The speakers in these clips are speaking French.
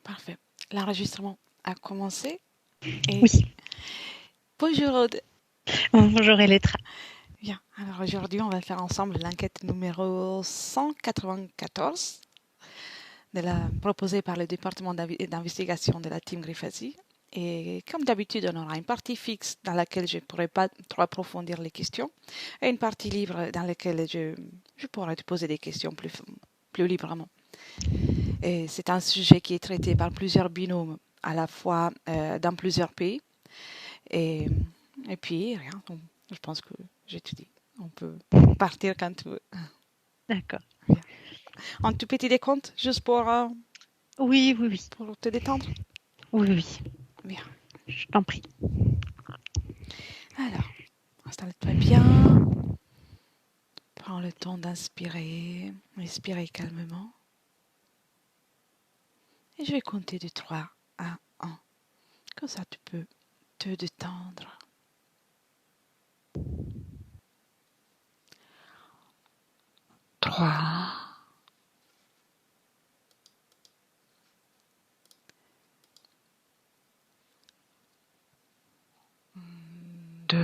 Parfait. L'enregistrement a commencé. Et Oui. bonjour Aude. Bonjour Elettra. Bien, alors aujourd'hui on va faire ensemble l'enquête numéro 194 proposée par le département d'investigation de la team Griffasi. Et comme d'habitude, on aura une partie fixe dans laquelle je ne pourrai pas trop approfondir les questions et une partie libre dans laquelle je pourrai te poser des questions plus librement. Et c'est un sujet qui est traité par plusieurs binômes à la fois dans plusieurs pays. Et, et puis, rien, je pense que j'étudie. On peut partir quand tu veux. D'accord. Bien. Un tout petit décompte, juste Oui, oui, oui. pour te détendre. Oui, oui. Bien. Je t'en prie. Alors, installe-toi bien. Prends le temps d'inspirer. Inspirez calmement. Et je vais compter de 3 à 1. Comme ça, tu peux te détendre. 3, 2,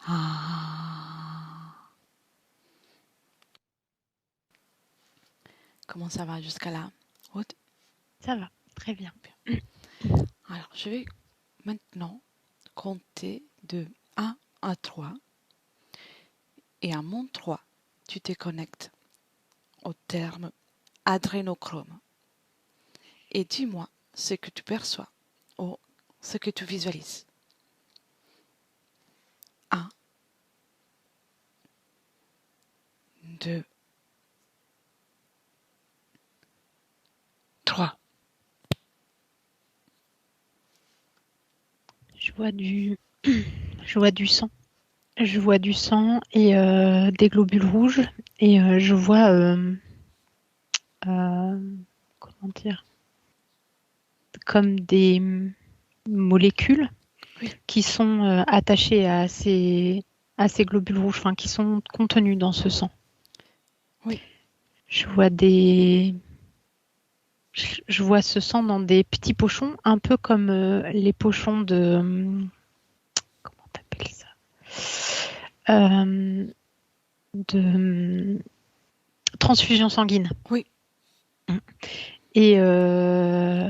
1. Comment ça va jusqu'à là? Aude? Ça va, très bien. Alors, je vais maintenant compter de 1 à 3. Et à mon 3, tu te connectes au terme adrénochrome. Et dis-moi ce que tu perçois ou ce que tu visualises. 1, 2, 3. Je vois du, je vois du sang. Je vois du sang et des globules rouges et je vois, comment dire, comme des molécules Oui, qui sont attachées à ces globules rouges, enfin qui sont contenus dans ce sang. oui, Je vois je vois ce sang dans des petits pochons, un peu comme les pochons de, comment t'appelles ça, euh, de transfusion sanguine. oui. Et, euh,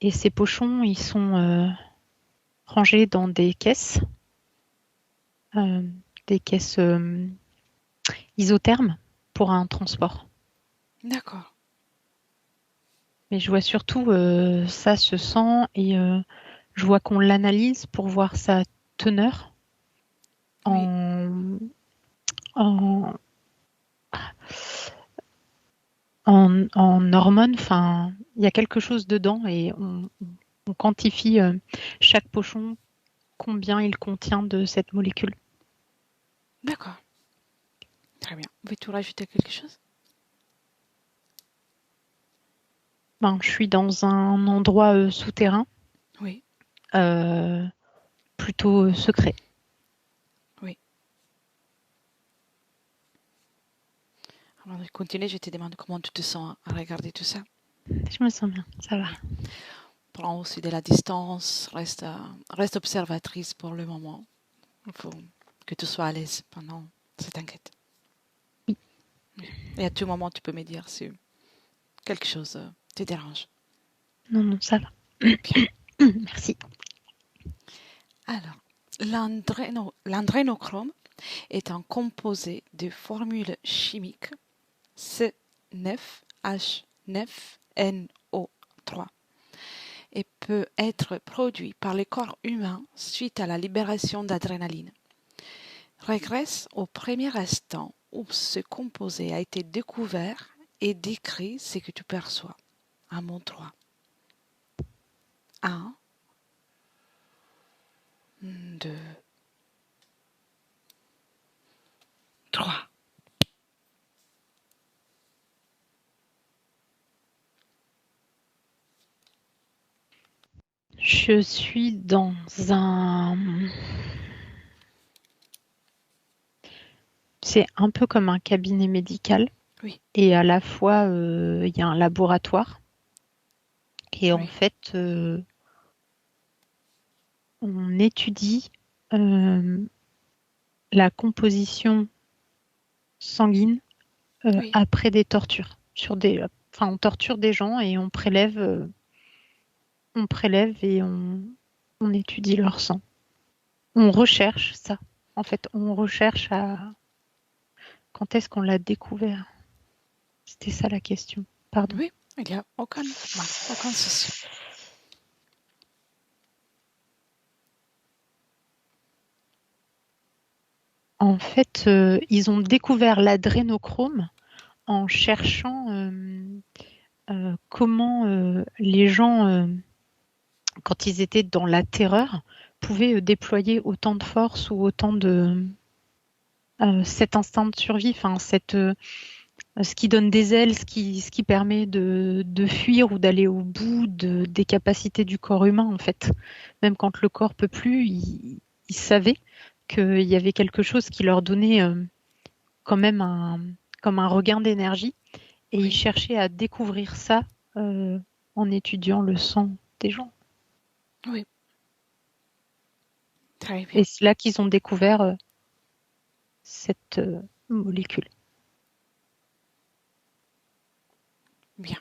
et ces pochons, ils sont rangés dans euh, des caisses isothermes pour un transport. D'accord. Mais je vois surtout ça, ce sang, et je vois qu'on l'analyse pour voir sa teneur Oui, en, en, en hormones. Enfin, il y a quelque chose dedans et on quantifie chaque pochon, combien il contient de cette molécule. d'accord. Très bien. Veux-tu rajouter quelque chose? Ben, je suis dans un endroit souterrain, Oui, euh, plutôt secret. oui. Avant de continuer, je te demande comment tu te sens à regarder tout ça. Je me sens bien, ça va. Bien. Prends aussi de la distance, reste observatrice pour le moment. Il faut que tu sois à l'aise pendant cette enquête. Oui. Et à tout moment, tu peux me dire si quelque chose te dérange. Non, non, ça va. Bien. Merci. Alors, l'andrénochrome est un composé de formules chimiques C9H9NO3 et peut être produit par le corps humain suite à la libération d'adrénaline. Régresse au premier instant où ce composé a été découvert et décrit ce que tu perçois. À mon 3. 1, 2, 3. Je suis dans un C'est un peu comme un cabinet médical Oui, et à la fois il y a un laboratoire et en oui, fait on étudie euh, la composition sanguine oui. après des tortures enfin on torture des gens et on prélève et on étudie leur sang. On recherche ça. En fait, on recherche à quand est-ce qu'on l'a découvert. C'était ça la question. Pardon. Oui, il n'y a aucun mal, aucun souci. En fait, ils ont découvert l'adrénochrome en cherchant comment les gens, quand ils étaient dans la terreur, pouvaient déployer autant de force ou autant de cet instinct de survie, enfin ce qui donne des ailes, ce qui permet de fuir ou d'aller au bout des capacités du corps humain en fait. Même quand le corps peut plus, ils savaient qu'il y avait quelque chose qui leur donnait quand même comme un regain d'énergie et ils Oui, cherchaient à découvrir ça euh, en étudiant le sang des gens. oui, très Et bien, c'est là qu'ils ont découvert cette molécule. bien.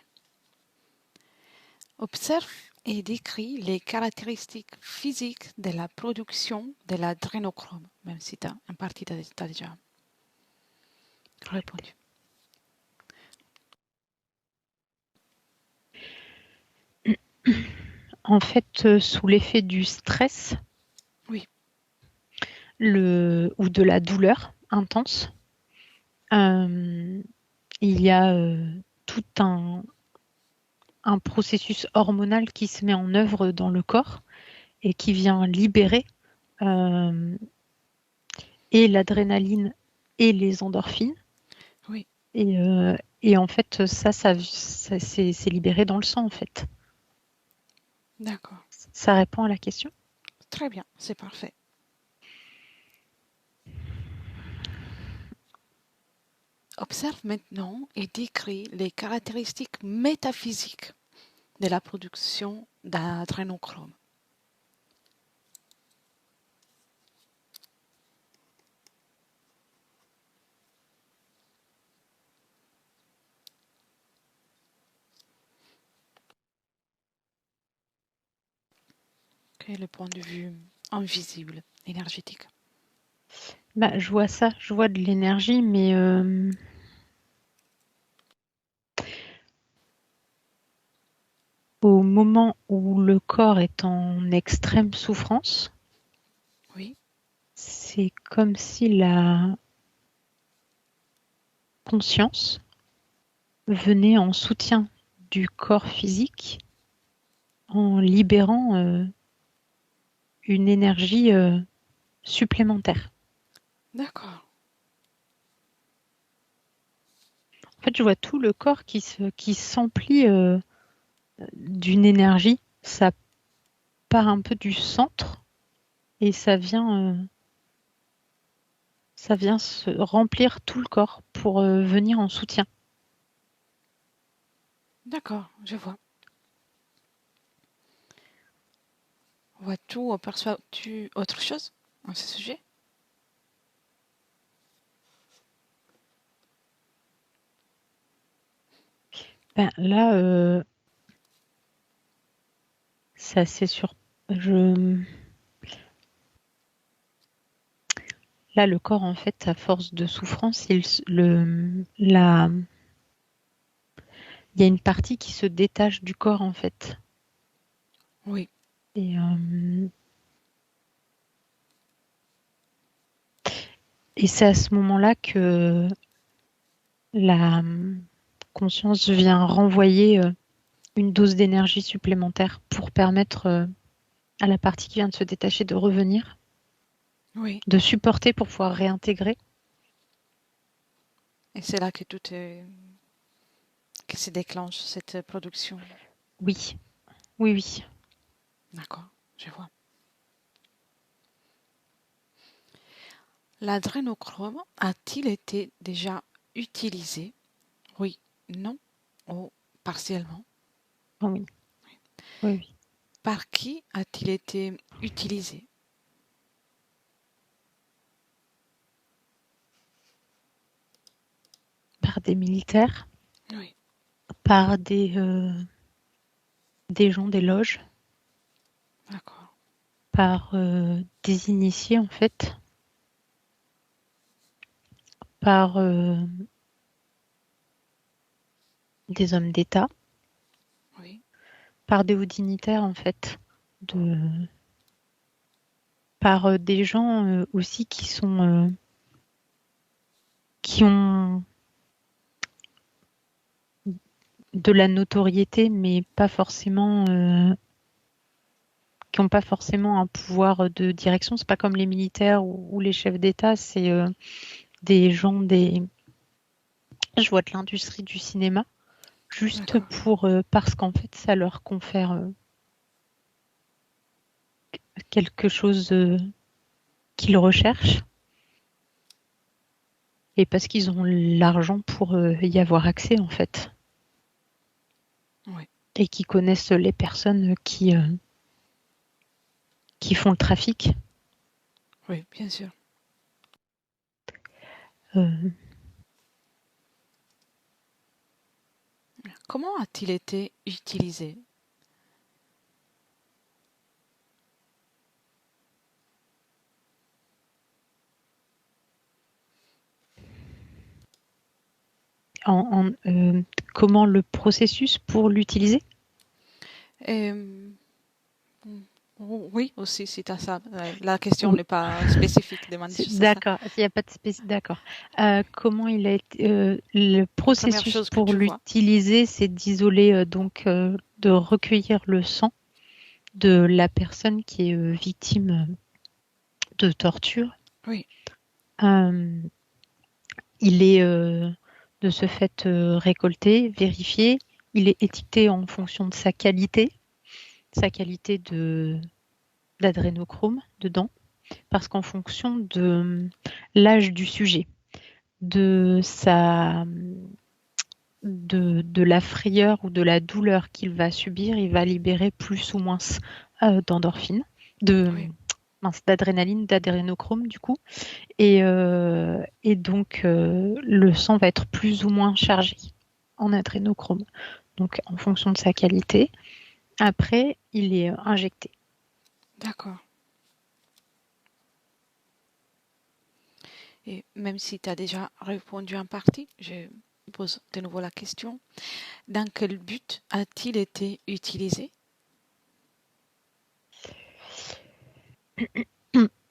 Observe et décrit les caractéristiques physiques de la production de l'adrénochrome, même si tu as une partie, tu as déjà répondu. En fait, sous l'effet du stress Oui, ou de la douleur intense, euh, il y a tout un processus hormonal qui se met en œuvre dans le corps et qui vient libérer euh, et l'adrénaline et les endorphines. oui, Et en fait, c'est libéré dans le sang, en fait. d'accord. Ça répond à la question. Très bien, c'est parfait. Observe maintenant et décrit les caractéristiques métaphysiques de la production d'adrénochrome. Quel est le point de vue invisible, énergétique? Bah, je vois ça, je vois de l'énergie, mais au moment où le corps est en extrême souffrance, Oui, c'est comme si la conscience venait en soutien du corps physique en libérant une énergie supplémentaire. d'accord, En fait, je vois tout le corps qui s'emplit d'une énergie. Ça part un peu du centre et ça vient se remplir tout le corps pour venir en soutien. d'accord, je vois. Vois-tu, aperçois-tu autre chose à ce sujet? Ben, là, c'est assez sur. Je... Là, le corps, en fait, à force de souffrance, il y a une partie qui se détache du corps, en fait. Oui, Et, et c'est à ce moment-là que la conscience vient renvoyer une dose d'énergie supplémentaire pour permettre à la partie qui vient de se détacher de revenir, oui. de supporter pour pouvoir réintégrer. Et c'est là que que se déclenche cette production. Oui, oui, oui. D'accord, je vois. L'adrénochrome a-t-il été déjà utilisé? Oui, non ou partiellement? Ah oui, oui, oui. Par qui a-t-il été utilisé? Par des militaires, Oui, par des gens des loges, d'accord. par des initiés en fait, par des hommes d'État, Oui, par des hauts dignitaires en fait, de, par des gens aussi qui ont de la notoriété, mais pas forcément, qui n'ont pas forcément un pouvoir de direction. C'est pas comme les militaires ou les chefs d'État, c'est des gens je vois de l'industrie du cinéma, juste d'accord. parce qu'en fait, ça leur confère quelque chose qu'ils recherchent et parce qu'ils ont l'argent pour y avoir accès en fait Oui, et qui connaissent les personnes qui font le trafic. oui, bien sûr. Euh, Comment a-t-il été utilisé? comment le processus pour l'utiliser? Euh, oui, aussi, c'est à ça. La question Oui, n'est pas spécifique, demande juste ça. d'accord. S'il n'y a pas de d'accord. Comment il a été le Première processus chose que pour tu vois. l'utiliser, c'est d'isoler de recueillir le sang de la personne qui est victime de torture. Oui, Euh, il est de ce fait récolté, vérifié. Il est étiqueté en fonction de sa qualité de d'adrénochrome dedans, parce qu'en fonction de l'âge du sujet, de de la frayeur ou de la douleur qu'il va subir, il va libérer plus ou moins d'endorphine, oui, d'adrénaline, d'adrénochrome du coup, et donc le sang va être plus ou moins chargé en adrénochrome. Donc en fonction de sa qualité, après il est injecté. d'accord. Et même si tu as déjà répondu en partie, je pose de nouveau la question. Dans quel but a-t-il été utilisé?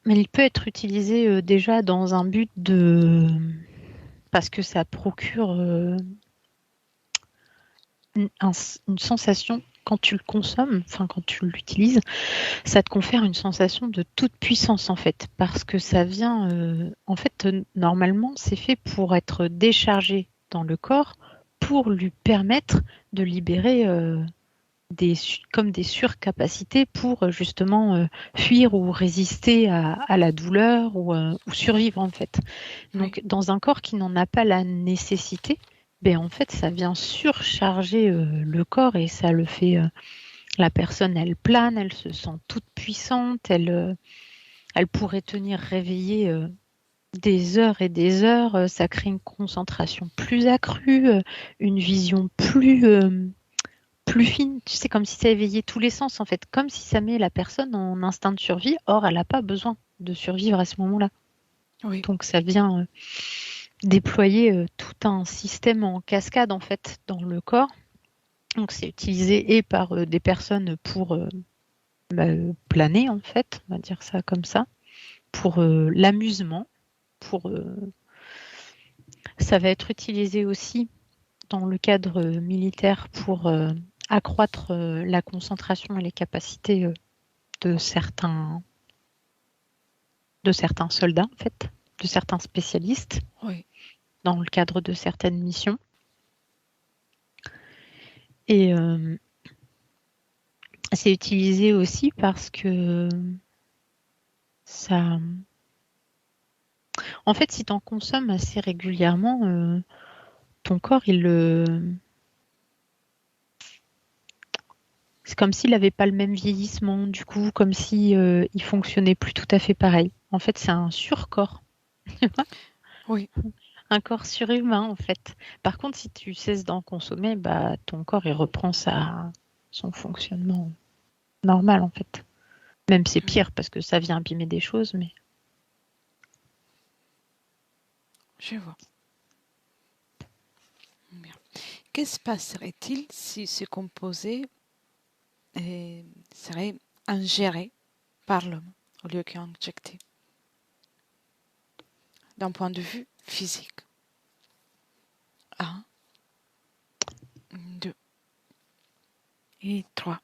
Mais il peut être utilisé déjà dans un but de parce que ça procure une, une sensation quand tu le consommes, enfin quand tu l'utilises, ça te confère une sensation de toute puissance en fait, parce que ça vient, en fait, normalement, c'est fait pour être déchargé dans le corps pour lui permettre de libérer comme des surcapacités pour justement fuir ou résister à la douleur ou survivre en fait. Oui, Donc dans un corps qui n'en a pas la nécessité, ben en fait ça vient surcharger le corps et ça le fait. La personne elle plane, elle se sent toute puissante, elle pourrait tenir réveillée des heures et des heures. Ça crée une concentration plus accrue, une vision plus fine, tu sais, comme si ça éveillait tous les sens, en fait, comme si ça met la personne en instinct de survie. Or, elle n'a pas besoin de survivre à ce moment-là. oui, Donc, ça vient déployer tout un système en cascade, en fait, dans le corps. Donc, c'est utilisé et par des personnes pour planer, en fait, on va dire ça comme ça, pour l'amusement, pour ça va être utilisé aussi dans le cadre militaire pour accroître la concentration et les capacités de certains, de certains soldats, en fait, de certains spécialistes, oui, dans le cadre de certaines missions. Et c'est utilisé aussi parce que ça, En fait, si tu en consommes assez régulièrement, ton corps, c'est comme s'il n'avait pas le même vieillissement, du coup, comme si il fonctionnait plus tout à fait pareil. En fait, c'est un surcorps, Oui, un corps surhumain, en fait. Par contre, si tu cesses d'en consommer, bah, ton corps, il reprend son fonctionnement normal, en fait. Même c'est oui, pire parce que ça vient abîmer des choses, mais je vois. Bien. Que se passerait-il si ce composé serait ingéré par l'homme au lieu qu'injecté, d'un point de vue physique? Un, deux et trois.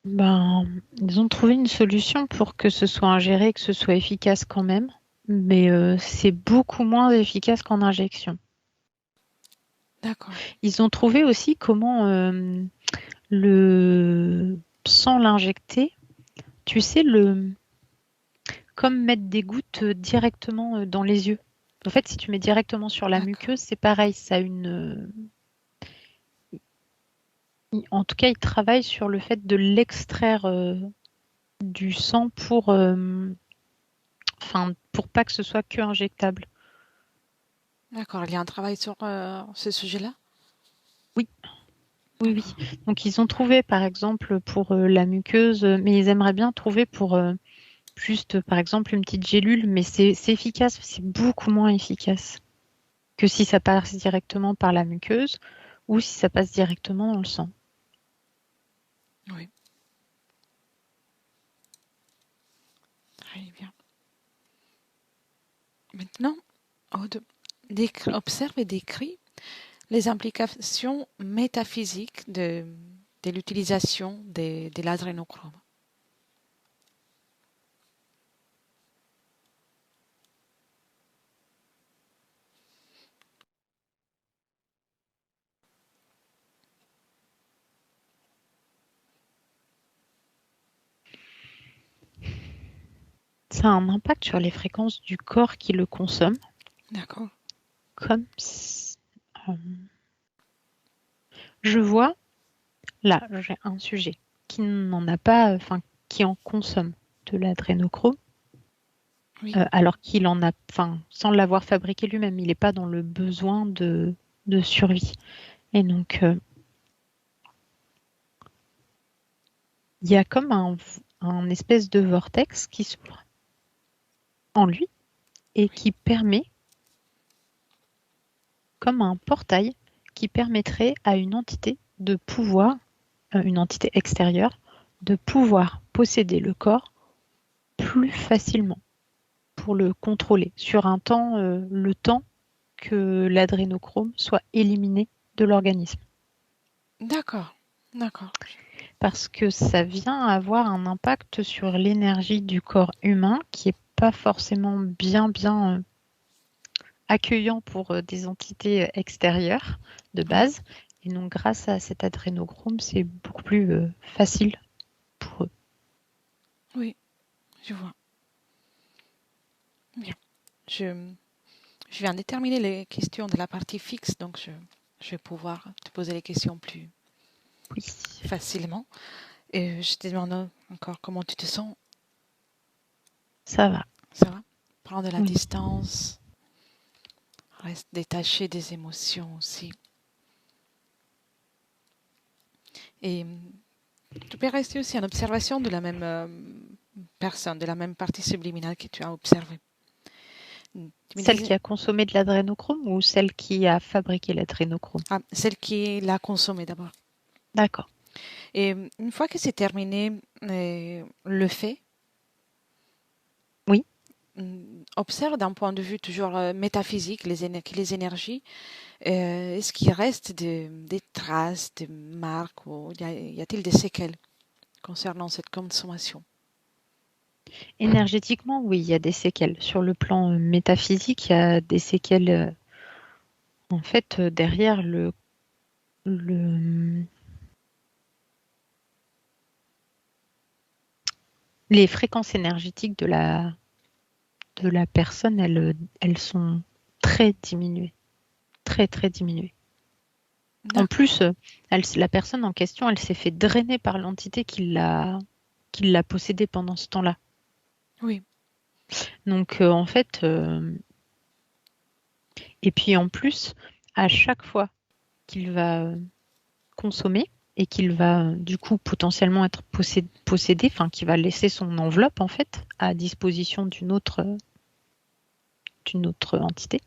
ben, ils ont trouvé une solution pour que ce soit ingéré et que ce soit efficace quand même, mais c'est beaucoup moins efficace qu'en injection. D'accord, Ils ont trouvé aussi comment le sans l'injecter, tu sais, comme mettre des gouttes directement dans les yeux. En fait, si tu mets directement sur la d'accord, muqueuse, c'est pareil, ça a en tout cas, ils travaillent sur le fait de l'extraire du sang pour pas que ce soit que injectable. d'accord. Il y a un travail sur ce sujet-là? Oui, oui, oui. D'accord, Donc ils ont trouvé par exemple pour la muqueuse, mais ils aimeraient bien trouver pour juste par exemple une petite gélule, mais c'est efficace, c'est beaucoup moins efficace que si ça passe directement par la muqueuse ou si ça passe directement dans le sang. oui, très bien. Maintenant, Aude, Oui. observe et décris les implications métaphysiques de l'utilisation de l'adrénochrome. Ça a un impact sur les fréquences du corps qui le consomme, D'accord, comme euh, je vois là, j'ai un sujet qui n'en a pas, enfin qui en consomme de l'adrénochrome, oui, alors qu'il en a, enfin sans l'avoir fabriqué lui-même, il n'est pas dans le besoin de survie. Et donc il y a comme un espèce de vortex qui s'ouvre en lui et qui permet, comme un portail, qui permettrait à une entité de pouvoir, une entité extérieure, de pouvoir posséder le corps plus facilement pour le contrôler sur un temps, le temps que l'adrénochrome soit éliminé de l'organisme. d'accord, d'accord. Parce que ça vient avoir un impact sur l'énergie du corps humain qui est pas forcément bien accueillant pour des entités extérieures de Oui, base. Et donc, grâce à cet adrénochrome, c'est beaucoup plus facile pour eux. oui, je vois. Bien. Je, je viens de terminer les questions de la partie fixe, donc je vais pouvoir te poser les questions plus Oui, facilement. Et je te demande encore comment tu te sens. ça va. Ça va? Prends de la Oui, distance. Reste détaché des émotions aussi. Et tu peux rester aussi en observation de la même personne, de la même partie subliminale que tu as observée. Tu me celle disais, qui a consommé de l'adrénochrome ou celle qui a fabriqué l'adrénochrome? ah, celle qui l'a consommée d'abord. D'accord. Et une fois que c'est terminé, le fait, Oui. observe d'un point de vue toujours métaphysique les énergies. Est-ce qu'il reste des traces, des marques ou y a-t-il des séquelles concernant cette consommation? Énergétiquement, oui, il y a des séquelles. Sur le plan métaphysique, il y a des séquelles. En fait, derrière le les fréquences énergétiques de la personne, elles sont très diminuées, très très diminuées. En D'accord. plus, la personne en question, elle s'est fait drainer par l'entité qui l'a possédée pendant ce temps-là. Oui. Donc, en fait, et puis en plus, à chaque fois qu'il va consommer et qu'il va du coup potentiellement être possédé, enfin, qu'il va laisser son enveloppe en fait à disposition d'une autre entité.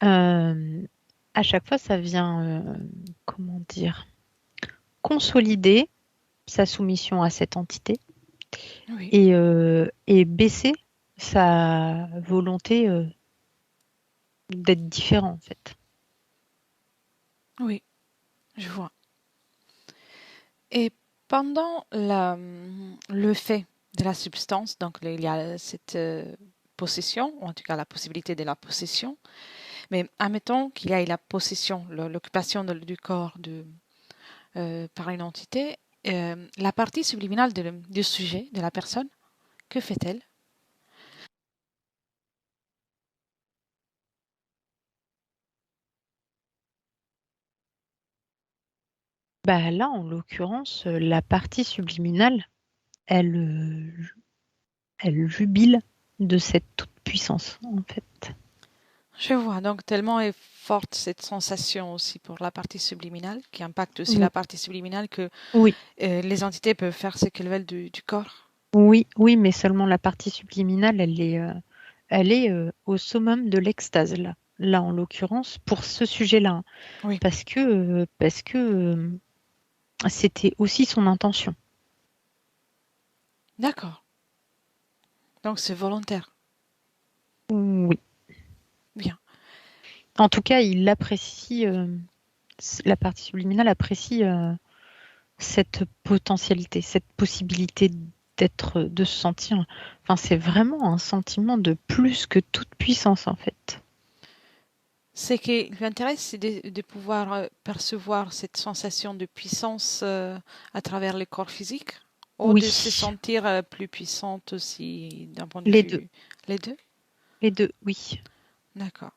À chaque fois, ça vient, comment dire, consolider sa soumission à cette entité Oui. et baisser sa volonté d'être différent en fait. Oui. Je vois. Et pendant le fait de la substance, donc il y a cette possession, ou en tout cas la possibilité de la possession, mais admettons qu'il y ait la possession, l'occupation du corps par une entité, la partie subliminale du sujet, de la personne, que fait-elle? Bah là, en l'occurrence, la partie subliminale, elle, elle jubile de cette toute-puissance, en fait. Je vois, donc tellement est forte cette sensation aussi pour la partie subliminale, qui impacte aussi Ou- la partie subliminale, que Oui, les entités peuvent faire ce qu'elles veulent du corps. oui, oui, mais seulement la partie subliminale, elle est au summum de l'extase, là. Là, en l'occurrence, pour ce sujet-là, hein. Oui, Parce que c'était aussi son intention. d'accord. Donc c'est volontaire. Oui. Bien. En tout cas, il apprécie, la partie subliminale apprécie cette potentialité, cette possibilité de se sentir. Enfin, c'est vraiment un sentiment de plus que toute puissance, en fait. Ce qui m'intéresse, c'est de pouvoir percevoir cette sensation de puissance à travers le corps physique, ou Oui, de se sentir plus puissante aussi d'un point de les deux. vue. Les deux? Les deux, oui. D'accord.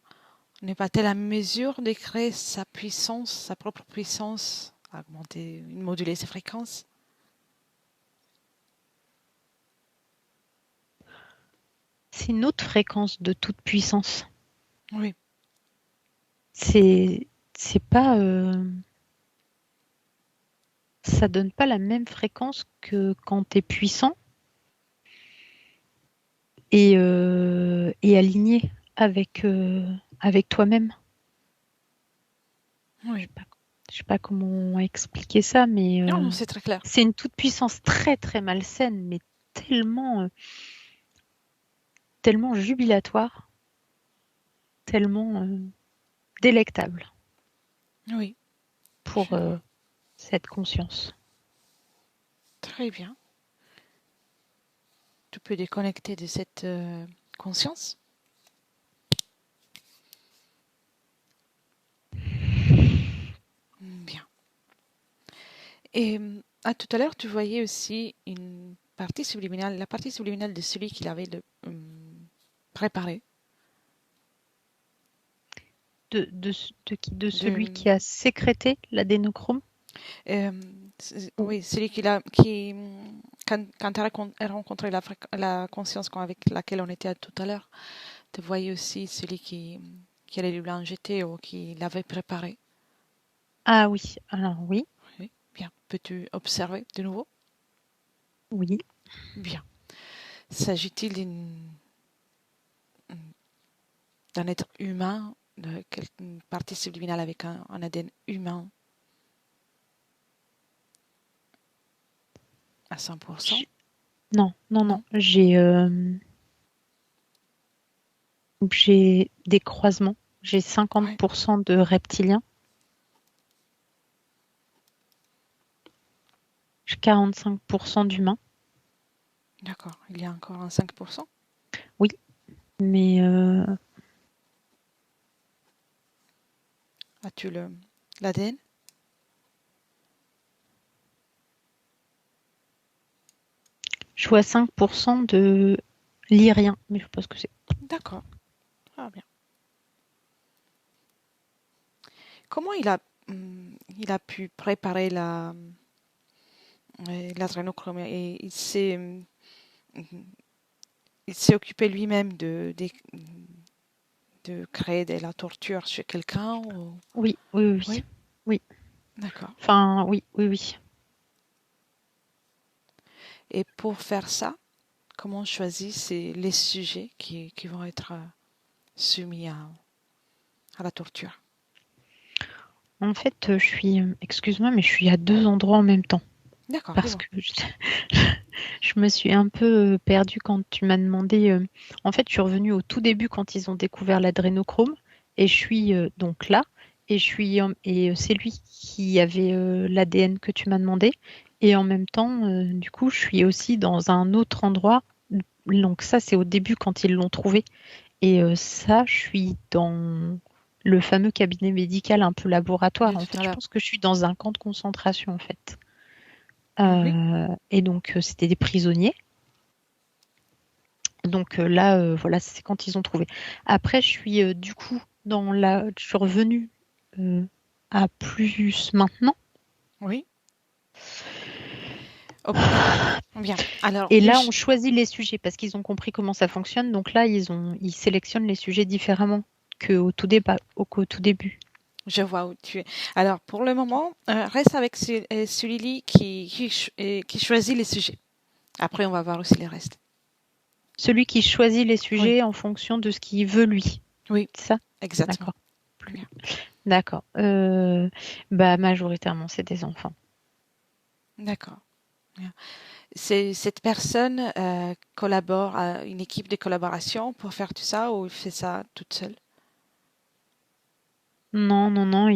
N'est pas-t-elle à mesure de créer sa puissance, sa propre puissance, augmenter, moduler ses fréquences? C'est une autre fréquence de toute puissance. Oui, C'est pas, ça donne pas la même fréquence que quand tu es puissant et aligné avec toi-même. Je oui. sais pas, je sais pas comment expliquer ça, mais Non, non, c'est très clair. c'est une toute puissance très très malsaine, mais tellement tellement jubilatoire, tellement délectable Oui, je pour vois. cette conscience. Très bien. Tu peux déconnecter de cette conscience. Bien. Et à tout à l'heure, tu voyais aussi une partie subliminale, la partie subliminale de celui qui l'avait préparé. De De, celui qui a sécrété l'adénochrome. euh, Ou- oui, celui quand elle a rencontré la conscience avec laquelle on était tout à l'heure, tu voyais aussi celui qui allait lui l'injeter ou qui l'avait préparé. Ah oui, alors oui, Oui, bien. Peux-tu observer de nouveau? oui. Bien. S'agit-il d'un être humain, une partie subliminale avec un ADN humain à 100%? J- Non, non, non. Non? J'ai des croisements. J'ai Oui, 50% de reptiliens, j'ai 45% d'humains. d'accord. Il y a encore un 5%. Oui, mais As-tu l'ADN? joue à 5% de l'Irien, mais je sais pas ce que c'est. D'accord. Ah, bien. Comment il a pu préparer l'adrénochrome et il s'est occupé lui-même de créer de la torture chez quelqu'un ou... Oui, oui, oui, oui. Oui, Oui. d'accord. Enfin, oui, oui, oui. Et pour faire ça, comment on choisit les sujets qui vont être soumis à la torture? En fait, excuse-moi, mais je suis à deux endroits en même temps. D'accord, Parce dis-moi. que je me suis un peu perdue quand tu m'as demandé. En fait, je suis revenue au tout début quand ils ont découvert l'adrénochrome. Et je suis donc là. Et c'est lui qui avait l'ADN que tu m'as demandé. Et en même temps, du coup, je suis aussi dans un autre endroit. Donc ça, c'est au début quand ils l'ont trouvé. Et ça, je suis dans le fameux cabinet médical un peu laboratoire. De En tout fait, à je l'heure. pense que je suis dans un camp de concentration, en fait. Oui, Et donc, c'était des prisonniers. Donc là, voilà, c'est quand ils ont trouvé. Après, je suis du coup je suis revenue euh, à plus maintenant. oui. Oh, bien. Alors, Et là, on choisit les sujets parce qu'ils ont compris comment ça fonctionne. Donc là, ils sélectionnent les sujets différemment qu'au tout début. je vois où tu es. Alors, pour le moment, reste avec celui qui choisit les sujets. Après, on va voir aussi les restes. Celui qui choisit les Oui, sujets en fonction de ce qu'il veut lui. oui, C'est ça? exactement. D'accord. Bien. D'accord. Bah majoritairement, c'est des enfants. D'accord. Bien. Cette personne collabore à une équipe de collaboration pour faire tout ça ou il fait ça toute seule? Non, non, non,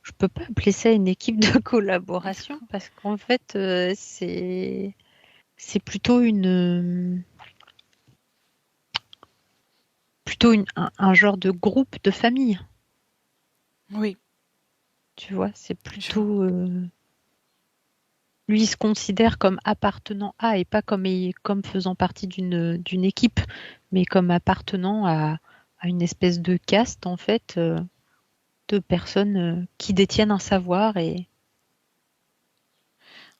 je peux pas appeler ça une équipe de collaboration parce qu'en fait, c'est plutôt un genre de groupe de famille. Oui, Tu vois, c'est je vois. plutôt lui il se considère comme appartenant à et pas comme faisant partie d'une équipe, mais comme appartenant à une espèce de caste en fait de personnes qui détiennent un savoir et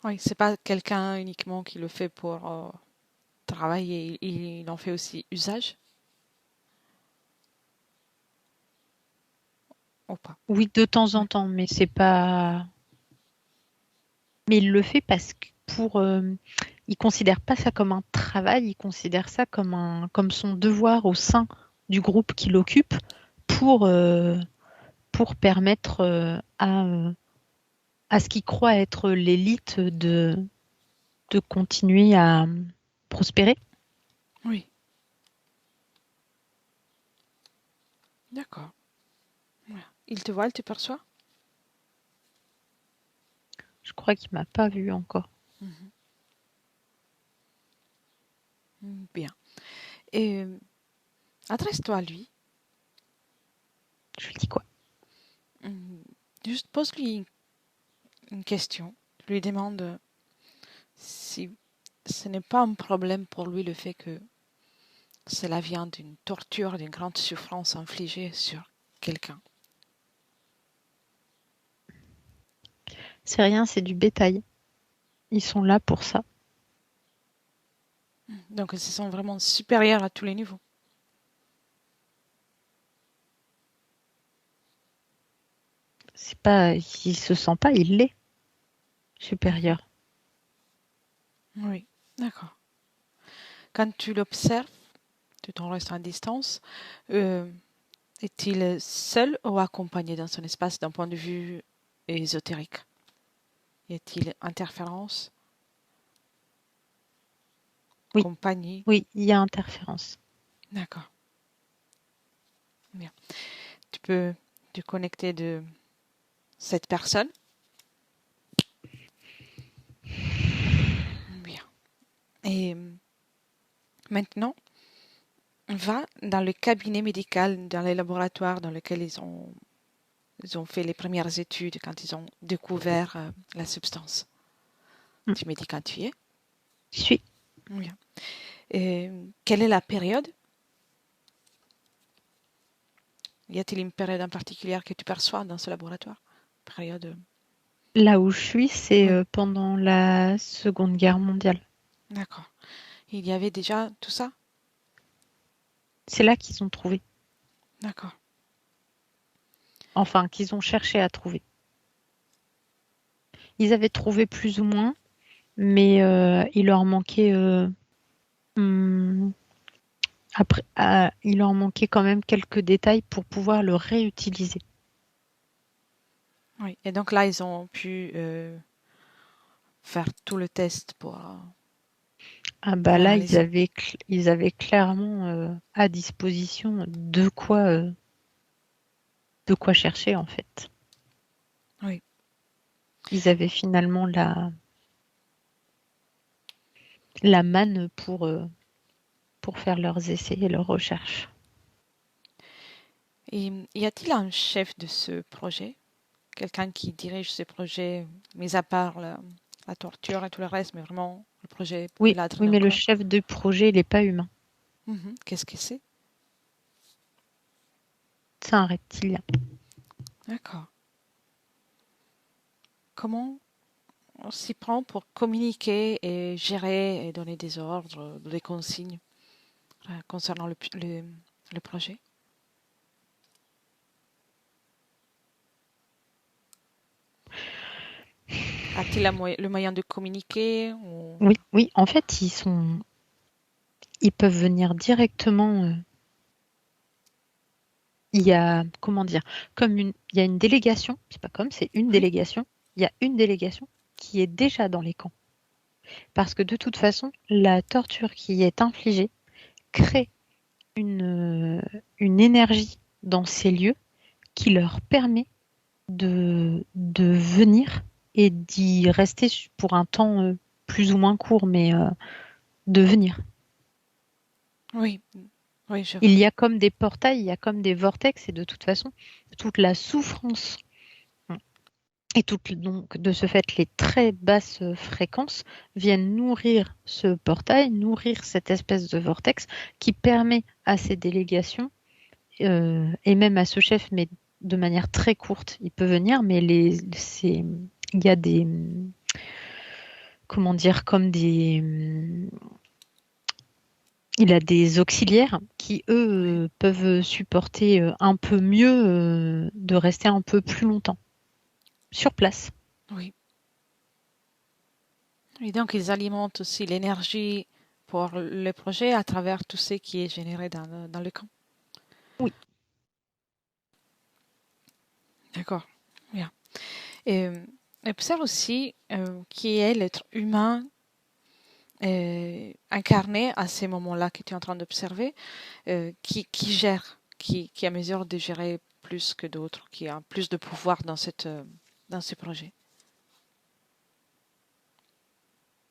Oui, c'est pas quelqu'un uniquement qui le fait pour travailler, il en fait aussi usage ou pas? oui de temps en Oui, temps, mais c'est pas. Mais il le fait parce que il considère pas ça comme un travail, il considère ça comme son devoir au sein du groupe qu'il occupe pour, euh, pour permettre à ce qu'il croit être l'élite de continuer à prospérer. oui, d'accord. Voilà. Il te voit, il te perçoit? Je crois qu'il m'a pas vu encore. Mhm. Bien. Et adresse-toi à lui. Je lui dis quoi? Mm, Juste pose-lui une question. Lui demande si ce n'est pas un problème pour lui le fait que cela vient d'une torture, d'une grande souffrance infligée sur quelqu'un. C'est rien, c'est du bétail. Ils sont là pour ça. Donc, ils sont vraiment supérieurs à tous les niveaux. C'est pas, il se sent pas, il l'est Mhm. supérieur. Oui, d'accord. Quand tu l'observes, tout en restant à distance, euh, est-il seul ou accompagné dans son espace d'un point de vue ésotérique? Y a-t-il interférence, Oui, compagnie? oui, il y a interférence. D'accord, bien. Tu peux te connecter de cette personne? Bien. Et maintenant, va dans le cabinet médical, dans les laboratoires dans lesquels ils ont fait les premières études quand ils ont découvert la substance. Tu me dis quand tu y es. Je suis. Bien. Et quelle est la période? Y a-t-il une période en particulier que tu perçois dans ce laboratoire? Période. Là où je suis, c'est Oui, pendant la Seconde Guerre mondiale. d'accord. Il y avait déjà tout ça? C'est là qu'ils ont trouvé. D'accord. Enfin, qu'ils ont cherché à trouver. Ils avaient trouvé plus ou moins, mais il leur manquait hum, après, il leur manquait quand même quelques détails pour pouvoir le réutiliser. Oui. Et donc là, ils ont pu faire tout le test pour Ah bah là, l'analyser. ils avaient clairement à disposition de quoi chercher en fait. Oui. Ils avaient finalement la manne pour faire leurs essais et leurs recherches. Et y a-t-il un chef de ce projet? Quelqu'un qui dirige ce projet, mis à part la torture et tout le reste, mais vraiment le projet de Oui, oui, mais le l'adrénochrome. chef de projet, il n'est pas humain. Mhm. Qu'est-ce que c'est? C'est un reptilien. D'accord. Comment on s'y prend pour communiquer et gérer et donner des ordres, des consignes concernant le projet? A-t-il le moyen de communiquer ou... Oui, oui, en fait, ils peuvent venir directement. Il y a, comment dire, il y a une délégation, c'est pas comme, c'est une Oui, délégation. Il y a une délégation qui est déjà dans les camps. Parce que de toute façon, la torture qui est infligée crée une énergie dans ces lieux qui leur permet de venir et d'y rester pour un temps plus ou moins court, mais de venir. oui, oui, je Il vois. y a comme des portails, il y a comme des vortex, et de toute façon, toute la souffrance et donc de ce fait les très basses fréquences viennent nourrir ce portail, nourrir cette espèce de vortex qui permet à ces délégations et même à ce chef, mais de manière très courte, il peut venir, mais il y a des, comment dire, comme il a des auxiliaires qui, Oui, eux, peuvent supporter un peu mieux de rester un peu plus longtemps sur place. oui. Et donc, ils alimentent aussi l'énergie pour le projet à travers tout ce qui est généré dans le camp. Oui. D'accord. Bien. Et observe aussi qui est l'être humain incarné à ces moments-là que tu es en train d'observer, qui gère, qui a mesure de gérer plus que d'autres, qui a plus de pouvoir dans ce projet.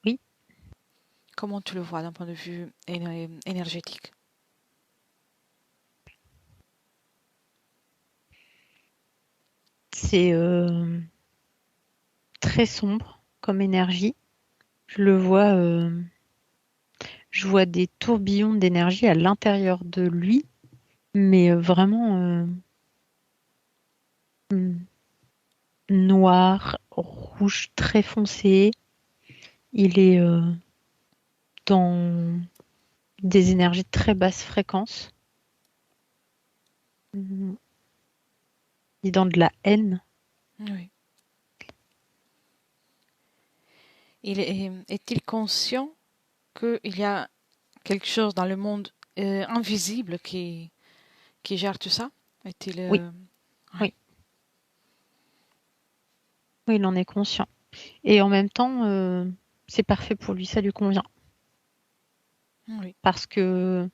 Oui, Comment tu le vois d'un point de vue énergétique? c'est très sombre comme énergie. Je le vois, je vois des tourbillons d'énergie à l'intérieur de lui, mais vraiment noir, rouge très foncé. Il est dans des énergies de très basse fréquence. Il est dans de la haine. Oui. Est-il conscient qu'il y a quelque chose dans le monde invisible qui gère tout ça? Est-il Oui, ouais. oui, oui, il en est conscient. Et en même temps, c'est parfait pour lui, ça lui convient. Oui, Parce que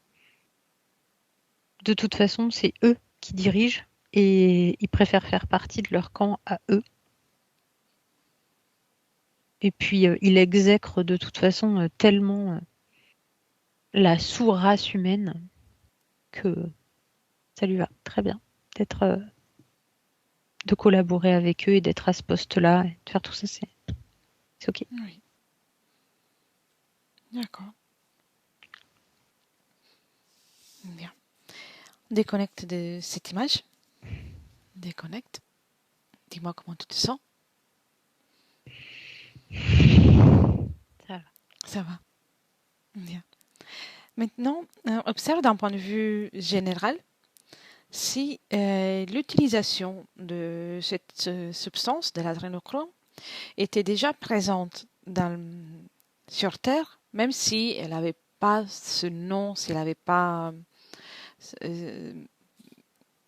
de toute façon, c'est eux qui dirigent et ils préfèrent faire partie de leur camp à eux. Et puis, il exècre de toute façon tellement la sous-race humaine que ça lui va très bien d'être, de collaborer avec eux et d'être à ce poste-là et de faire tout ça, c'est OK. oui. D'accord. Bien. Déconnecte de cette image. Déconnecte. Dis-moi comment tu te sens. Ça va. Ça va. Bien. Maintenant, observe d'un point de vue général si l'utilisation de cette substance, de l'adrénochrome, était déjà présente sur Terre, même si elle n'avait pas ce nom, si elle n'avait pas euh,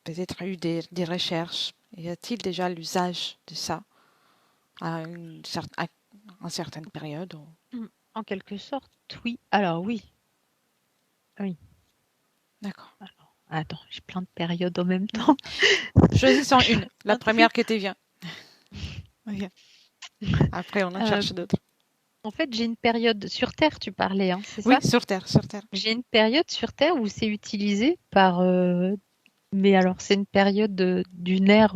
peut-être eu des recherches. Y a-t-il déjà l'usage de ça à une certaine période En quelque sorte, oui. Alors oui. Oui. D'accord. Alors, attends, j'ai plein de périodes en même temps. Choisissons une, la Un truc. première qui te vient. Ok. Après, on en cherche d'autres. En fait, j'ai une période sur Terre, tu parlais, hein, c'est Oui, ça? sur Terre, sur Terre. J'ai une période sur Terre où c'est utilisé par, mais alors c'est une période d'une ère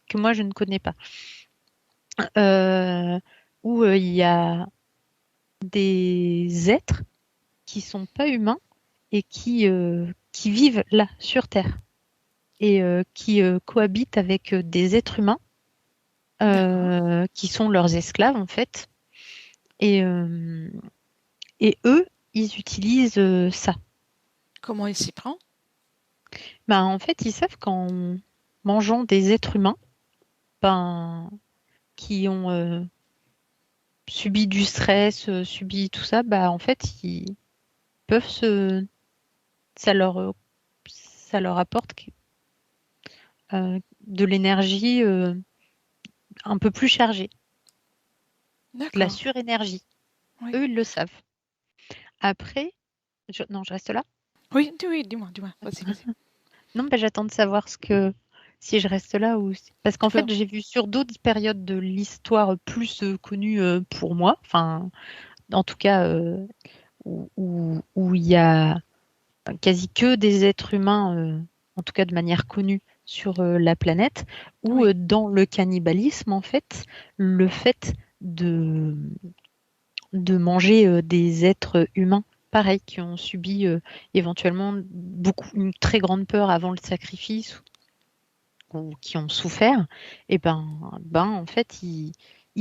que moi je ne connais pas, euh, où il y a des êtres qui sont pas humains et qui vivent là sur Terre et qui cohabitent avec des êtres humains D'accord. qui sont leurs esclaves en fait. Et, euh, et eux, ils utilisent ça. Comment il s'y prend? Ben, en fait, ils savent qu'en mangeant des êtres humains, ben, qui ont subi du stress, subi tout ça, bah, en fait, ils peuvent ça ça leur apporte de l'énergie un peu plus chargée, de la D'accord. surénergie. Oui. Eux, ils le savent. Après, non, je reste là. Oui, oui, dis-moi, dis-moi. Vas-y, vas-y. Non, ben, j'attends de savoir si je reste là ou parce Tu qu'en peux. fait, j'ai vu sur d'autres périodes de l'histoire plus connues pour moi, enfin, en tout cas, où il y a quasi que des êtres humains, en tout cas de manière connue sur la planète, où Oui. dans le cannibalisme, en fait, le fait de, de manger des êtres humains, pareil, qui ont subi éventuellement une très grande peur avant le sacrifice ou qui ont souffert, et en fait, ils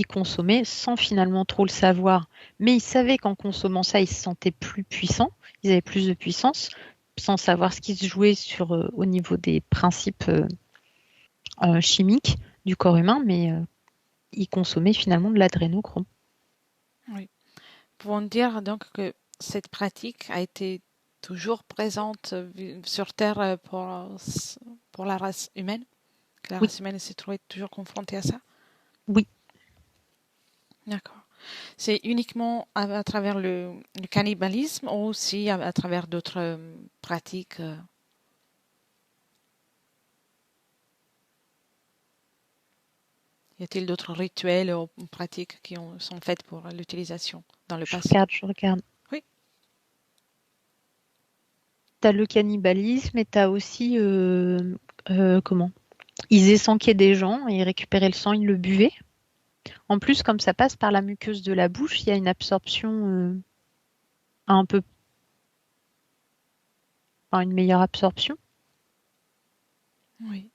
consommaient sans finalement trop le savoir. Mais ils savaient qu'en consommant ça, ils se sentaient plus puissants, ils avaient plus de puissance, sans savoir ce qui se jouait au niveau des principes chimiques du corps humain, mais ils consommaient finalement de l'adrénochrome. Oui. Pouvons dire donc que cette pratique a été toujours présente sur Terre pour la race humaine, que la Oui, race humaine s'est trouvée toujours confrontée à ça. oui. D'accord. C'est uniquement à travers le cannibalisme ou aussi à travers d'autres pratiques. Y a-t-il d'autres rituels ou pratiques qui sont faites pour l'utilisation dans le passé? Je regarde. Oui, T'as le cannibalisme et t'as aussi comment? Ils essanquaient des gens, ils récupéraient le sang, ils le buvaient. En plus, comme ça passe par la muqueuse de la bouche, il y a une absorption un peu, enfin, une meilleure absorption. oui.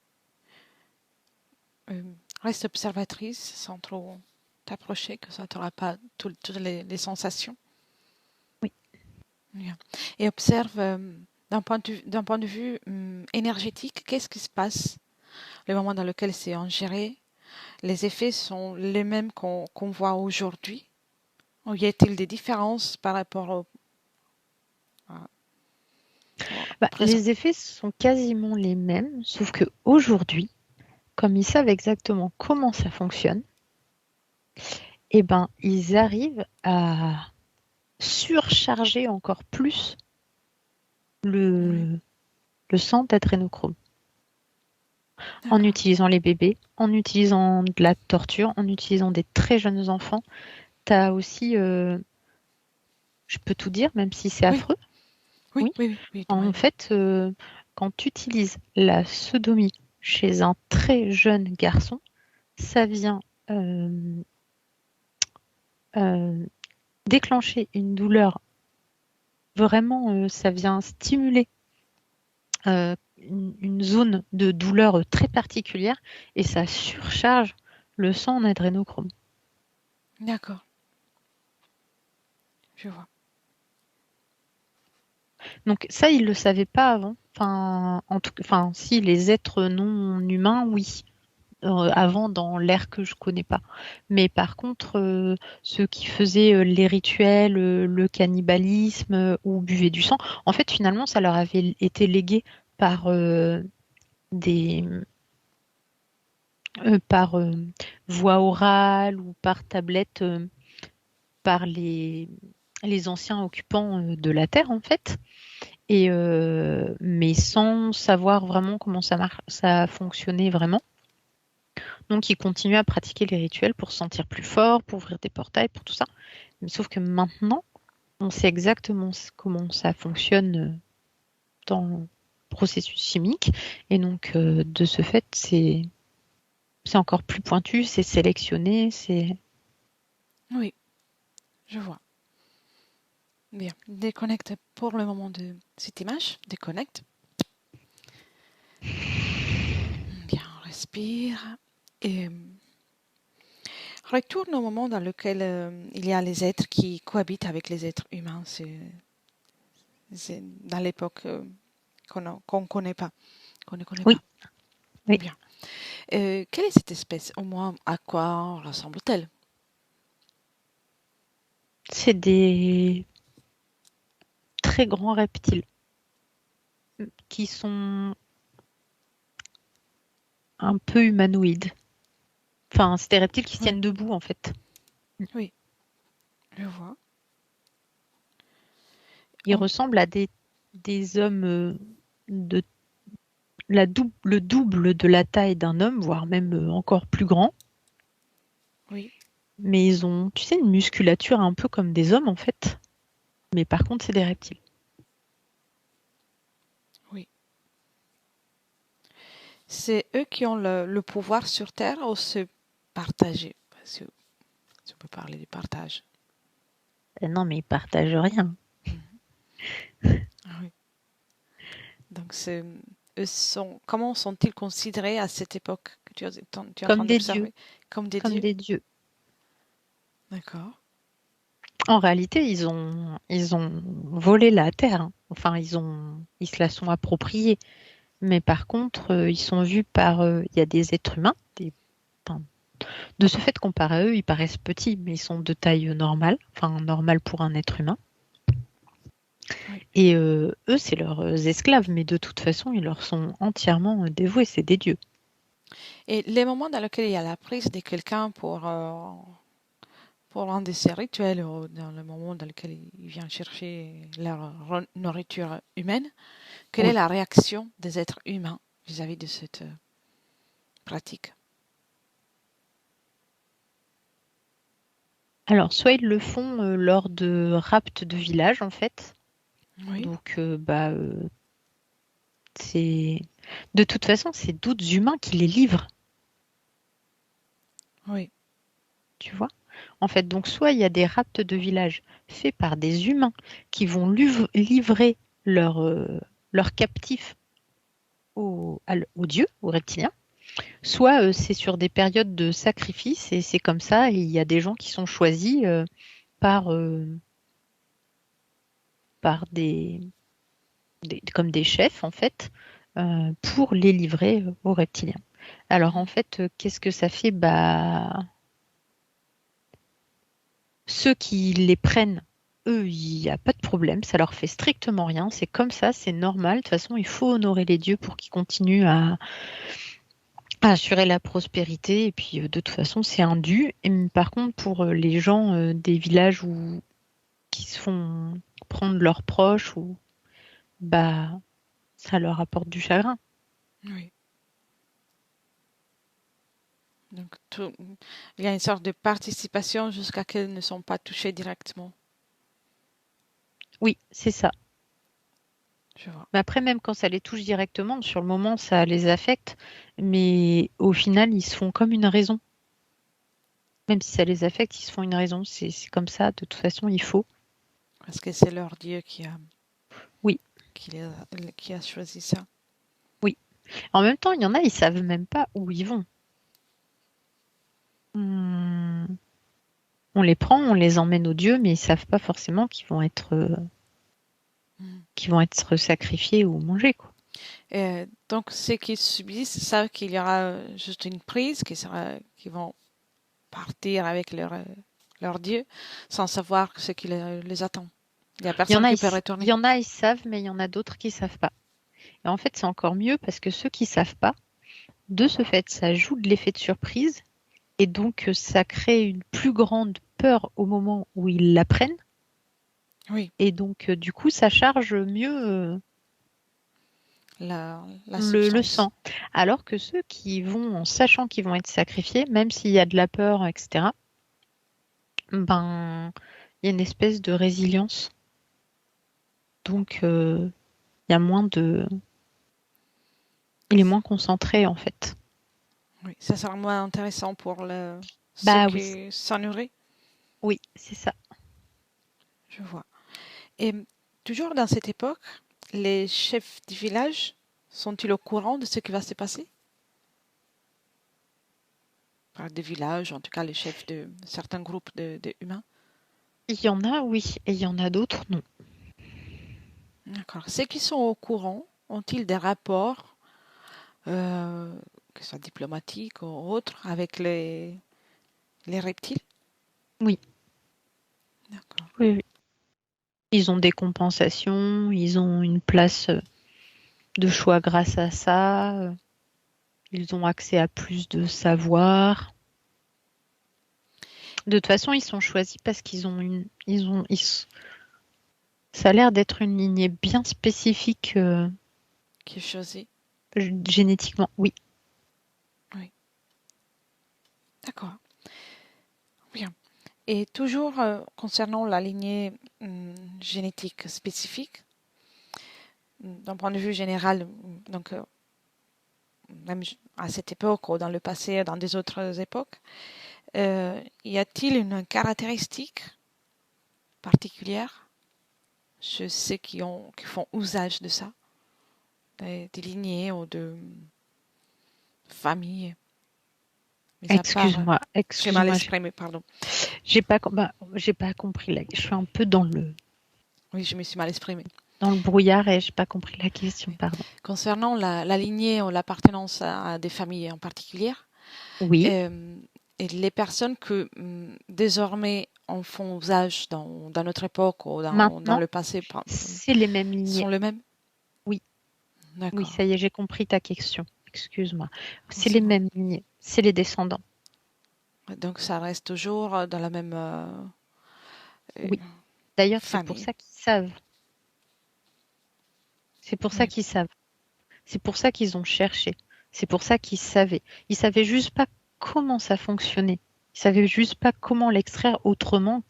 Euh, Reste observatrice sans trop t'approcher, que ça t'aura pas toutes les sensations. Oui. Bien. Et observe d'un point de vue énergétique, qu'est-ce qui se passe le moment dans lequel c'est ingéré. Les effets sont les mêmes qu'on voit aujourd'hui. Ou y a-t-il des différences par rapport au présent? Les effets sont quasiment les mêmes, sauf que aujourd'hui, comme ils savent exactement comment ça fonctionne, eh ben, ils arrivent à surcharger encore plus Oui, le, le sang d'adrénochrome en d'accord. utilisant les bébés, en utilisant de la torture, en utilisant des très jeunes enfants. Tu as aussi, je peux tout dire, même si c'est Oui, affreux, oui, oui. oui, oui, oui, dis-moi, En dis-moi. fait, quand tu utilises la sodomie chez un très jeune garçon, ça vient euh, euh, déclencher une douleur, vraiment, ça vient stimuler une zone de douleur très particulière et ça surcharge le sang en adrénochrome. D'accord, je vois. Donc ça, ils le savaient pas avant. Enfin, si les êtres non humains, oui. Avant, dans l'ère que je connais pas. Mais par contre, ceux qui faisaient les rituels, le cannibalisme ou buvaient du sang, en fait, finalement, ça leur avait été légué par des par voie orale ou par tablette par les anciens occupants de la Terre, en fait. Et mais sans savoir vraiment comment ça fonctionnait vraiment. Donc, ils continuent à pratiquer les rituels pour se sentir plus fort, pour ouvrir des portails, pour tout ça. Mais sauf que maintenant, on sait exactement comment ça fonctionne dans le processus chimique. Et donc, de ce fait, c'est encore plus pointu, c'est sélectionné, c'est... Oui, je vois. Bien, déconnecte pour le moment de cette image. Déconnecte. Bien, on respire. Et retourne au moment dans lequel il y a les êtres qui cohabitent avec les êtres humains. C'est dans l'époque qu'on connaît pas, qu'on ne connaît Oui, pas. oui. Bien. Quelle est cette espèce? Au moins, à quoi ressemble-t-elle? C'est des très grands reptiles qui sont un peu humanoïdes. Enfin, c'est des reptiles qui se Oui, tiennent debout, en fait. oui, je vois. Ils On- ressemblent à des hommes de le double de la taille d'un homme, voire même encore plus grand. oui, Mais ils ont, tu sais, une musculature un peu comme des hommes, en fait. Mais par contre, c'est des reptiles. oui. C'est eux qui ont le pouvoir sur Terre ou se partager? Parce que si on peut parler du partage. Non, mais ils partagent rien. Mhm. Ah oui. Donc, comment sont-ils considérés à cette époque que tu es en train Comme des dieux. d'observer? Comme des Comme dieux? des dieux. D'accord. En réalité, ils ont volé la terre, hein. Enfin, ils se la sont appropriée. Mais par contre, ils sont vus par, il y a des êtres humains. Enfin, de ce fait, comparé à eux, ils paraissent petits, mais ils sont de taille normale. Enfin, normale pour un être humain. Oui. Et eux, c'est leurs esclaves, mais de toute façon, ils leur sont entièrement dévoués. C'est des dieux. Et les moments dans lesquels il y a la prise de quelqu'un pour un de ces rituels, ou dans le moment dans lequel il vient chercher leur nourriture humaine, quelle est Oui. la réaction des êtres humains vis-à-vis de cette pratique? Alors, soit ils le font lors de rapts de village, en fait. Oui, Donc, c'est de toute façon, c'est d'autres humains qui les livrent, oui, tu vois. En fait, donc soit il y a des rapts de village faits par des humains qui vont livrer leurs captifs aux dieux, aux reptiliens, soit c'est sur des périodes de sacrifice et c'est comme ça. Et il y a des gens qui sont choisis par, par comme des chefs en fait pour les livrer aux reptiliens. Alors en fait, qu'est-ce que ça fait? Bah, ceux qui les prennent, eux, il n'y a pas de problème, ça leur fait strictement rien, c'est comme ça, c'est normal. De toute façon, il faut honorer les dieux pour qu'ils continuent à assurer la prospérité. Et puis, de toute façon, c'est un dû. Par contre, pour les gens des villages qui se font prendre leurs proches, bah, ça leur apporte du chagrin. oui. Donc, il y a une sorte de participation jusqu'à qu'elles ne sont pas touchées directement. Oui, c'est ça. Je vois. Mais après, même quand ça les touche directement, sur le moment, ça les affecte. Mais au final, ils se font comme une raison. Même si ça les affecte, ils se font une raison. C'est comme ça. De toute façon, il faut. Parce que c'est leur Dieu Oui, qui a choisi ça. oui. En même temps, il y en a, ils savent même pas où ils vont. Hmm, on les prend, on les emmène aux dieux, mais ils savent pas forcément Mm. qu'ils vont être sacrifiés ou mangés, quoi. Et donc, ceux qui subissent savent qu'il y aura juste une prise, qui vont partir avec leur Dieu sans savoir ce qui les attend. Il n'y a Il y en personne a, qui peut retourner. ils savent, mais il y en a d'autres qui savent pas. Et en fait, c'est encore mieux parce que ceux qui savent pas, de ce fait, ça joue de l'effet de surprise et donc ça crée une plus grande peur au moment où ils l'apprennent. Oui, Et donc, du coup, ça charge mieux la le substance. sang. Alors que ceux qui vont en sachant qu'ils vont être sacrifiés, même s'il y a de la peur, etc., ben, il y a une espèce de résilience. Donc, il y a moins de... Il est moins concentré, en fait. Oui, ça sera moins intéressant pour ceux Bah oui, qui s'en nourrissent. oui, c'est ça. Je vois. Et toujours dans cette époque, les chefs du village sont-ils au courant de ce qui va se passer? Enfin, des villages, en tout cas les chefs de certains groupes de humains. Il y en a, oui, et il y en a d'autres, non. D'accord. Ceux qui sont au courant ont-ils des rapports, euh, que ce soit diplomatiques ou autres, avec les reptiles? Oui, D'accord. oui, oui. Ils ont des compensations, ils ont une place de choix grâce à ça, ils ont accès à plus de savoir. De toute façon, ils sont choisis parce qu'ils ont ça a l'air d'être une lignée bien spécifique Qui est choisi? génétiquement. Oui, Oui. D'accord. Bien. Et toujours concernant la lignée génétique spécifique, d'un point de vue général, donc même à cette époque ou dans le passé, dans des autres époques, y a-t-il une caractéristique particulière chez ceux qui font usage de ça, des lignées ou de familles, mis à part, excuse-moi, j'ai mal excuse-moi, exprimé, pardon. j'ai pas compris. Je suis un peu Oui, je me suis mal exprimée. dans le brouillard et j'ai pas compris la question, Oui. pardon. Concernant la lignée ou l'appartenance à des familles en particulier, Oui, euh, et les personnes que désormais en font usage dans notre époque ou dans maintenant, le passé c'est les mêmes lignées. sont les mêmes? Oui, oui, D'accord. ça y est, j'ai compris ta question. Excuse-moi. Non, C'est c'est les bon. mêmes lignées, c'est les descendants. Donc ça reste toujours dans la même euh, Oui. D'ailleurs, c'est pour famille. ça qu'ils savent. C'est pour ça Oui. qu'ils savent. C'est pour ça qu'ils ont cherché. C'est pour ça qu'ils savaient. Ils savaient juste pas comment ça fonctionnait. Ils savaient juste pas comment l'extraire autrement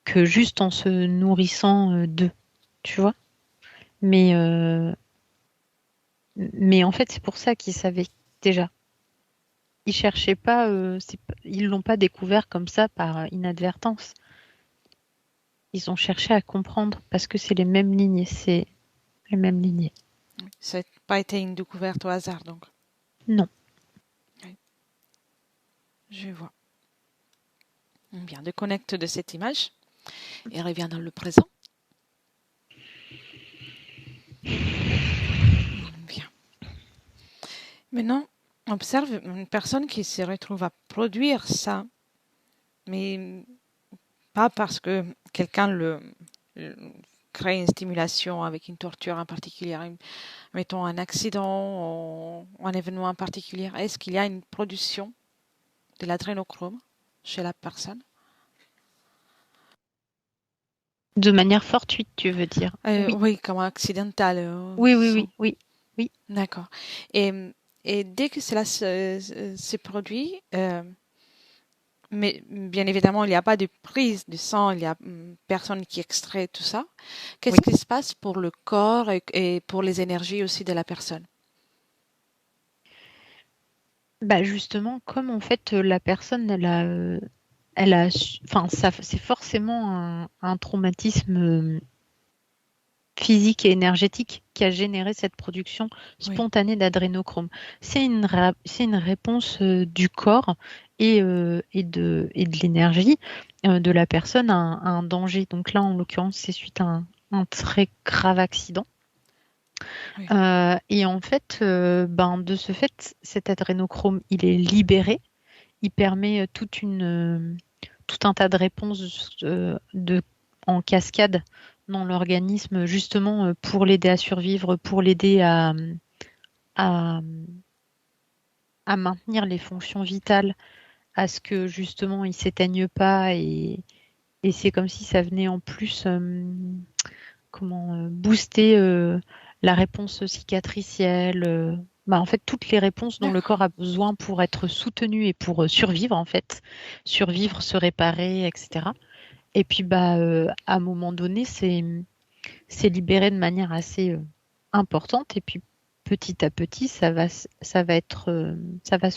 que juste en se nourrissant d'eux. Tu vois? Mais, euh, mais en fait, c'est pour ça qu'ils savaient déjà. Ils cherchaient pas, ils l'ont pas découvert comme ça par inadvertance. Ils ont cherché à comprendre parce que c'est les mêmes lignées, c'est les mêmes lignées. Oui. Ça n'a pas été une découverte au hasard, donc. Non. Oui, je vois. Bien, déconnecte de cette image et revient dans le présent. Bien. Maintenant, observe une personne qui se retrouve à produire ça, mais pas parce que quelqu'un le crée une stimulation avec une torture en particulier, mettons un accident ou un événement en particulier. Est-ce qu'il y a une production de l'adrénochrome chez la personne? De manière fortuite, tu veux dire? Oui. Oui, comme accidental. Oui, oui, oui, oui, oui. D'accord. Et, et dès que cela se produit, mais bien évidemment, il n'y a pas de prise de sang, il n'y a personne qui extrait tout ça. Qu'est-ce Oui. qui se passe pour le corps et pour les énergies aussi de la personne? Bah justement, comme en fait la personne, enfin, ça, c'est forcément un traumatisme physique et énergétique qui a généré cette production Oui, spontanée d'adrénochrome. C'est une réponse du corps et de l'énergie de la personne à un danger. Donc là, en l'occurrence, c'est suite à un très grave accident. oui, Et en fait, ben, de ce fait, cet adrénochrome, il est libéré. Il permet tout un tas de réponses en cascade dans l'organisme, justement pour l'aider à survivre, pour l'aider à, à maintenir les fonctions vitales, à ce que justement il s'éteigne pas et c'est comme si ça venait en plus booster la réponse cicatricielle. Bah, en fait, toutes les réponses dont le corps d'accord. a besoin pour être soutenu et pour survivre, en fait, survivre, se réparer, etc. Et puis, bah, à un moment donné, c'est libéré de manière assez importante. Et puis, petit à petit, ça va se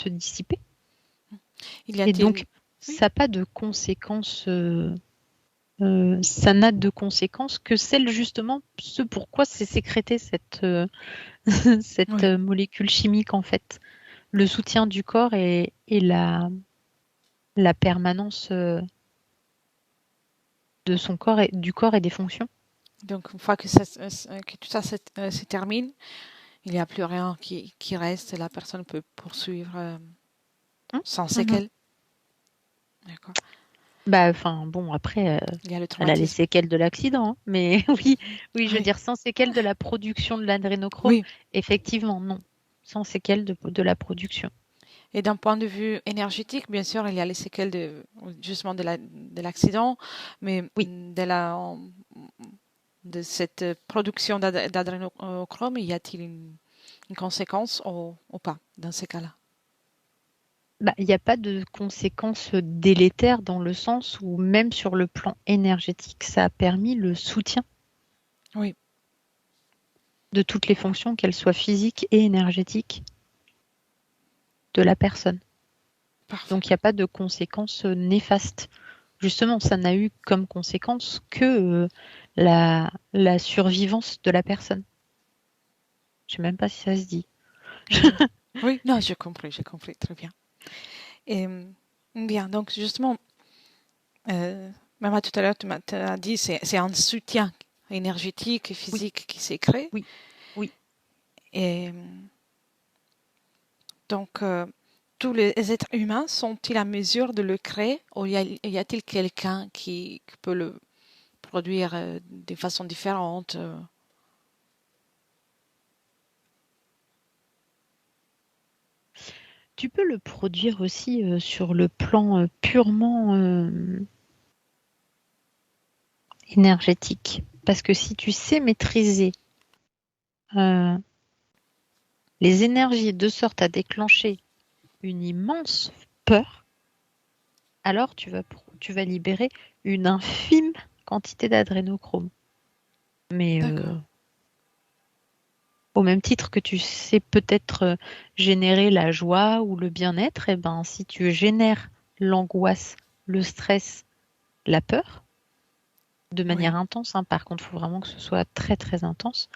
dissiper. Il y Et a-t-il... donc, Oui, ça n'a pas de conséquences. Ça n'a de conséquences que celle justement, ce pourquoi c'est sécrété cette oui. molécule chimique en fait. Le soutien du corps et la permanence de son corps et du corps et des fonctions. Donc, une fois que, que tout ça se termine, il n'y a plus rien qui reste et la personne peut poursuivre Hein. sans Mhm. séquelles. D'accord. Bah, enfin, bon, après, Il y a le elle a les traumatisme. séquelles de l'accident, hein. Mais oui, oui, je veux Oui, dire, sans séquelles de la production de l'adrénochrome, oui. effectivement, non. Sans séquelles de la production. Et d'un point de vue énergétique, bien sûr, il y a les séquelles justement de l'accident, mais Oui. de cette production d'adrénochrome, y a-t-il une conséquence ou pas dans ces cas-là? Bah, il n'y a pas de conséquences délétères dans le sens où même sur le plan énergétique, ça a permis le soutien Oui, de toutes les fonctions, qu'elles soient physiques et énergétiques, de la personne. parfait. Donc il n'y a pas de conséquences néfastes. Justement, ça n'a eu comme conséquence que la survivance de la personne. Je ne sais même pas si ça se dit. Oui, oui, non, j'ai compris, très bien. Et bien, donc justement, même tout à l'heure, t'as dit c'est un soutien énergétique et Oui, physique qui s'est créé. oui, oui. Et donc, tous les êtres humains sont-ils à mesure de le créer ou y a-t-il quelqu'un qui peut le produire de façon différente Tu peux le produire aussi sur le plan purement énergétique. Parce que si tu sais maîtriser euh, les énergies de sorte à déclencher une immense peur, alors tu vas libérer une infime quantité d'adrénochrome. Mais D'accord. au même titre que tu sais peut-être générer la joie ou le bien-être, et ben si tu génères l'angoisse, le stress, la peur, de Oui, manière intense, hein, par contre, il faut vraiment que ce soit très très intense,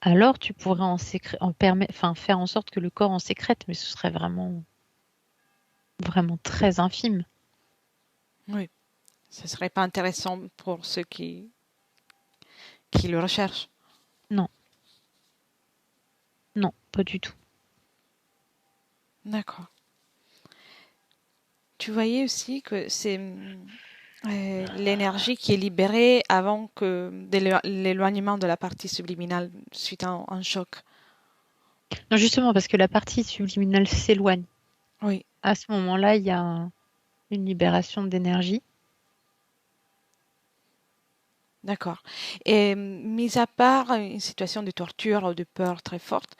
alors tu pourrais enfin, faire en sorte que le corps en sécrète, mais ce serait vraiment très infime. oui. Ce serait pas intéressant pour ceux qui le recherchent. Non, non, pas du tout. D'accord. Tu voyais aussi que c'est l'énergie qui est libérée avant que de l'éloignement de la partie subliminale suite à un choc. Non, justement, parce que la partie subliminale s'éloigne. Oui, À ce moment-là, il y a une libération d'énergie. d'accord. Et mis à part une situation de torture ou de peur très forte,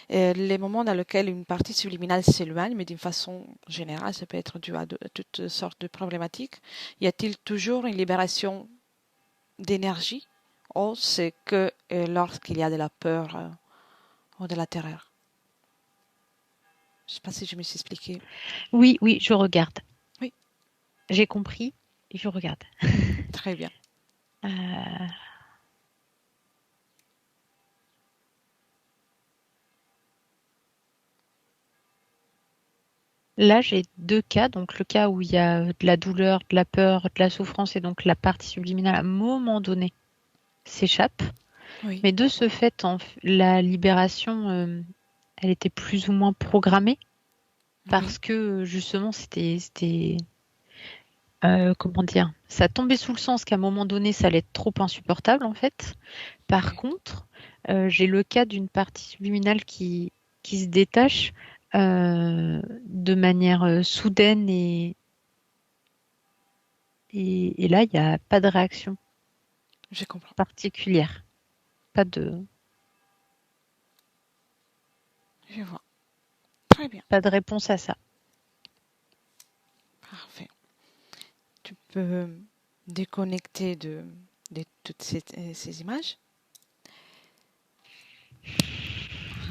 les moments dans lesquels une partie subliminale s'éloigne, mais d'une façon générale, ça peut être dû à toutes sortes de problématiques, y a-t-il toujours une libération d'énergie ou c'est que lorsqu'il y a de la peur ou de la terreur? Je ne sais pas si je me suis expliquée. Oui, oui, je regarde. Oui, J'ai compris et je regarde. très bien. Euh, Là, j'ai deux cas. Donc, le cas où il y a de la douleur, de la peur, de la souffrance et donc la partie subliminale, à un moment donné, s'échappe. Oui, Mais de ce fait, la libération, elle était plus ou moins programmée oui, parce que justement, comment dire, ça tombait sous le sens qu'à un moment donné, ça allait être trop insupportable en fait. Par oui. contre, j'ai le cas d'une partie subliminale qui se détache de manière soudaine et là, il n'y a pas de réaction Je comprends. particulière, pas de, Je vois. Très bien. pas de réponse à ça. Parfait. Tu peux déconnecter de toutes ces images.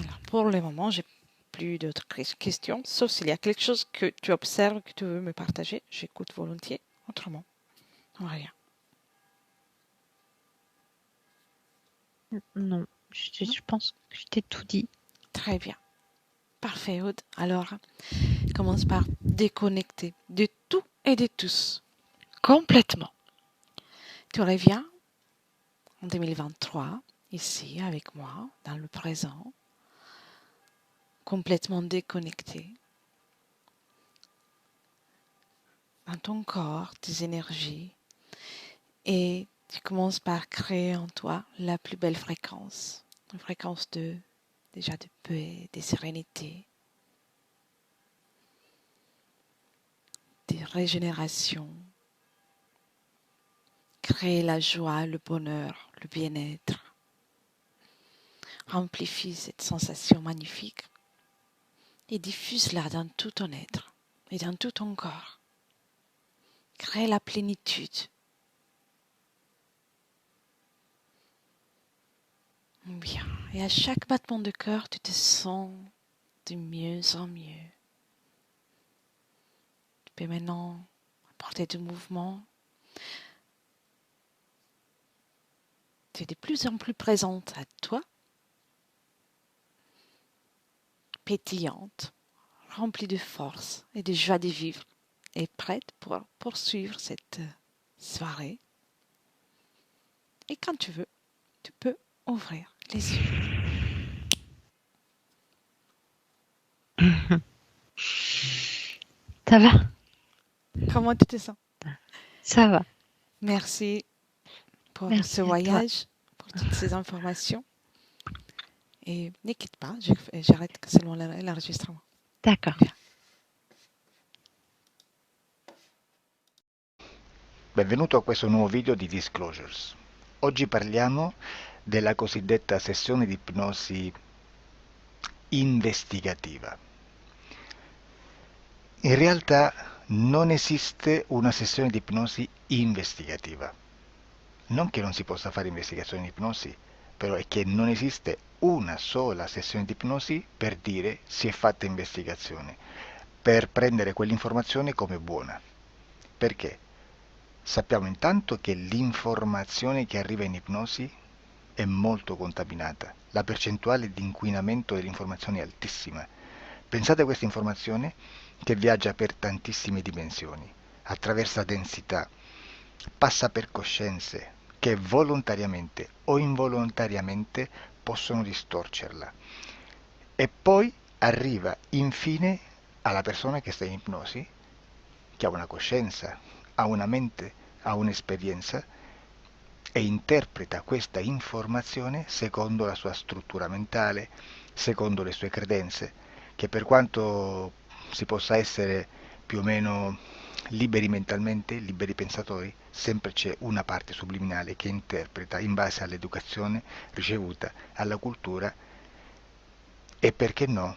Alors, pour le moment, j'ai plus d'autres questions, sauf s'il y a quelque chose que tu observes, que tu veux me partager. J'écoute volontiers. Autrement, rien. Non, Non. je pense que je t'ai tout dit. Très bien. Parfait, Aude. Alors, commence par déconnecter de tout et de tous. Complètement. Tu reviens en 2023, ici, avec moi, dans le présent, complètement déconnecté. Dans ton corps, tes énergies. Et tu commences par créer en toi la plus belle fréquence. Une fréquence déjà de paix, de sérénité, de régénération. Crée la joie, le bonheur, le bien-être. Amplifie cette sensation magnifique et diffuse-la dans tout ton être et dans tout ton corps. Crée la plénitude. Bien. Et à chaque battement de cœur, tu te sens de mieux en mieux. Tu peux maintenant apporter du mouvement. Tu es de plus en plus présente à toi, pétillante, remplie de force et de joie de vivre, et prête pour poursuivre cette soirée. Et quand tu veux, tu peux ouvrir les yeux. Ça va, Comment tu te sens? ça va. Merci pour ce Merci à toi. voyage, pour toutes ces informations. Et ne quitte pas, j'arrête seulement l'enregistrement. D'accord. Bien. Benvenuto a questo nuovo video di Disclosures. Oggi parliamo della cosiddetta sessione di ipnosi investigativa. In realtà non esiste una sessione di ipnosi investigativa. Non che non si possa fare investigazione di ipnosi, però è che non esiste una sola sessione di ipnosi per dire si è fatta investigazione, per prendere quell'informazione come buona. Perché? Sappiamo intanto che l'informazione che arriva in ipnosi è molto contaminata, la percentuale di inquinamento dell'informazione è altissima. Pensate a questa informazione che viaggia per tantissime dimensioni, attraversa densità, passa per coscienze che volontariamente o involontariamente possono distorcerla e poi arriva infine alla persona che sta in ipnosi, che ha una coscienza, ha una mente, ha un'esperienza e interpreta questa informazione secondo la sua struttura mentale, secondo le sue credenze, che per quanto si possa essere più o meno liberi mentalmente, liberi pensatori, sempre c'è una parte subliminale che interpreta in base all'educazione ricevuta, alla cultura e perché no,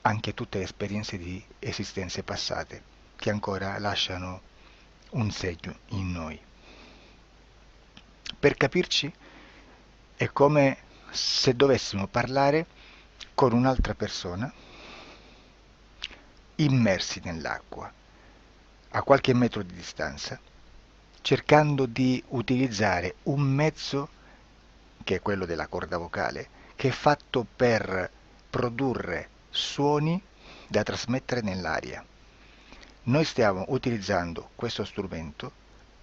anche tutte le esperienze di esistenze passate che ancora lasciano un segno in noi. Per capirci, è come se dovessimo parlare con un'altra persona, immersi nell'acqua, a qualche metro di distanza, cercando di utilizzare un mezzo, che è quello della corda vocale, che è fatto per produrre suoni da trasmettere nell'aria. Noi stiamo utilizzando questo strumento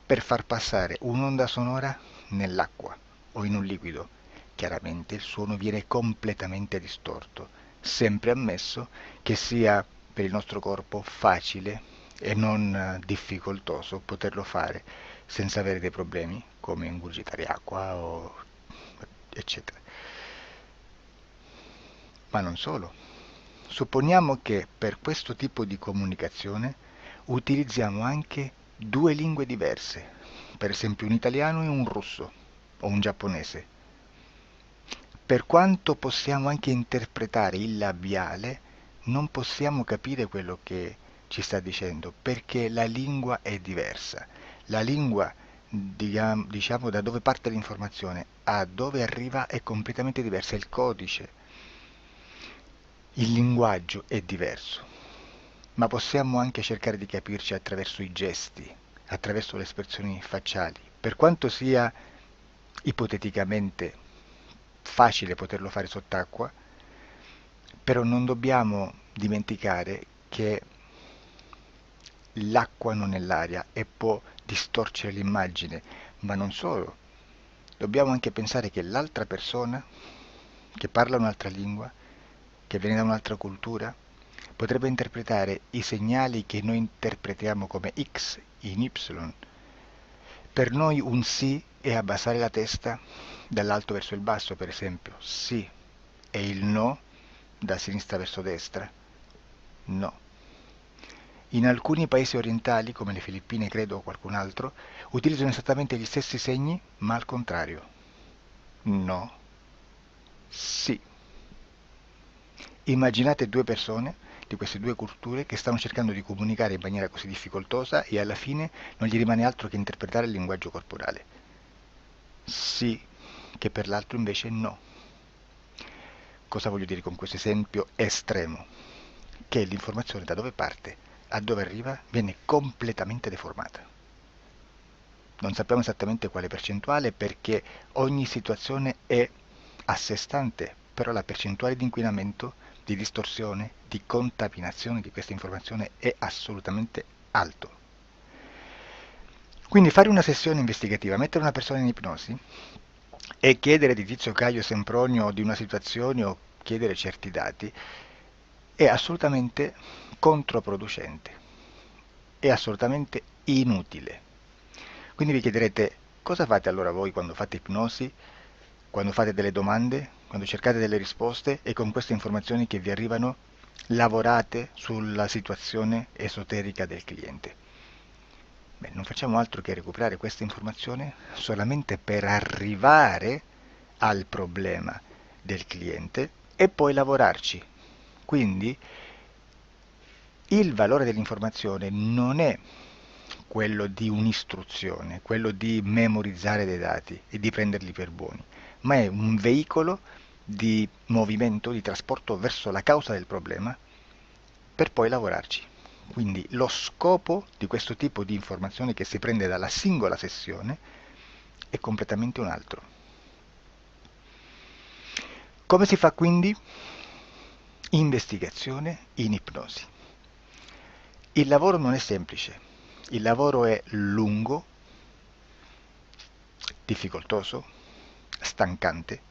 per far passare un'onda sonora nell'acqua o in un liquido. Chiaramente il suono viene completamente distorto, sempre ammesso che sia per il nostro corpo facile e non difficoltoso poterlo fare senza avere dei problemi come ingurgitare acqua o eccetera. Ma non solo. Supponiamo che per questo tipo di comunicazione utilizziamo anche due lingue diverse, per esempio un italiano e un russo o un giapponese. Per quanto possiamo anche interpretare il labiale, non possiamo capire quello che ci sta dicendo, perché la lingua è diversa. La lingua, diciamo, da dove parte l'informazione a dove arriva è completamente diversa, il codice, il linguaggio è diverso, ma possiamo anche cercare di capirci attraverso i gesti, attraverso le espressioni facciali. Per quanto sia ipoteticamente facile poterlo fare sott'acqua, però non dobbiamo dimenticare che l'acqua non è l'aria e può distorcere l'immagine, ma non solo. Dobbiamo anche pensare che l'altra persona, che parla un'altra lingua, che viene da un'altra cultura, potrebbe interpretare i segnali che noi interpretiamo come X in Y. Per noi un sì è abbassare la testa dall'alto verso il basso, per esempio, sì, e il no da sinistra verso destra, no. In alcuni paesi orientali, come le Filippine credo o qualcun altro, utilizzano esattamente gli stessi segni, ma al contrario. No, sì. Immaginate due persone di queste due culture che stanno cercando di comunicare in maniera così difficoltosa e alla fine non gli rimane altro che interpretare il linguaggio corporale. Sì, che per l'altro invece no. Cosa voglio dire con questo esempio estremo? Che l'informazione da dove parte a dove arriva viene completamente deformata. Non sappiamo esattamente quale percentuale perché ogni situazione è a sé stante, però la percentuale di inquinamento, di distorsione, di contaminazione di questa informazione è assolutamente alto. Quindi fare una sessione investigativa, mettere una persona in ipnosi e chiedere di Tizio Caio Sempronio di una situazione o chiedere certi dati è assolutamente controproducente, è assolutamente inutile. Quindi vi chiederete cosa fate allora voi quando fate ipnosi, quando fate delle domande, quando cercate delle risposte e con queste informazioni che vi arrivano lavorate sulla situazione esoterica del cliente. Beh, non facciamo altro che recuperare questa informazione solamente per arrivare al problema del cliente e poi lavorarci. Quindi il valore dell'informazione non è quello di un'istruzione, quello di memorizzare dei dati e di prenderli per buoni, ma è un veicolo di movimento, di trasporto verso la causa del problema per poi lavorarci. Quindi lo scopo di questo tipo di informazione che si prende dalla singola sessione è completamente un altro. Come si fa quindi? Investigazione in ipnosi. Il lavoro non è semplice, il lavoro è lungo, difficoltoso, stancante.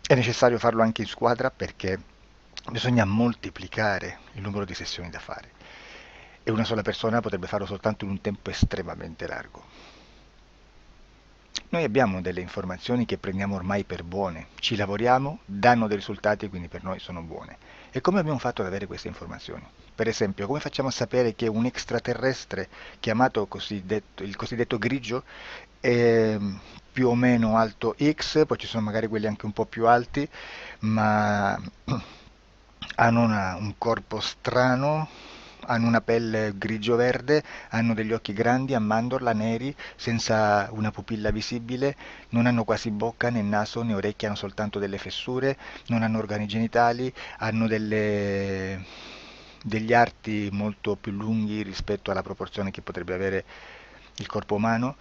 È necessario farlo anche in squadra perché bisogna moltiplicare il numero di sessioni da fare e una sola persona potrebbe farlo soltanto in un tempo estremamente largo. Noi abbiamo delle informazioni che prendiamo ormai per buone, ci lavoriamo, danno dei risultati e quindi per noi sono buone. E come abbiamo fatto ad avere queste informazioni? Per esempio, come facciamo a sapere che un extraterrestre chiamato il cosiddetto grigio è più o meno alto X, poi ci sono magari quelli anche un po' più alti, ma hanno un corpo strano, hanno una pelle grigio-verde, hanno degli occhi grandi, a mandorla, neri, senza una pupilla visibile, non hanno quasi bocca, né naso, né orecchie, hanno soltanto delle fessure, non hanno organi genitali, hanno degli arti molto più lunghi rispetto alla proporzione che potrebbe avere il corpo umano,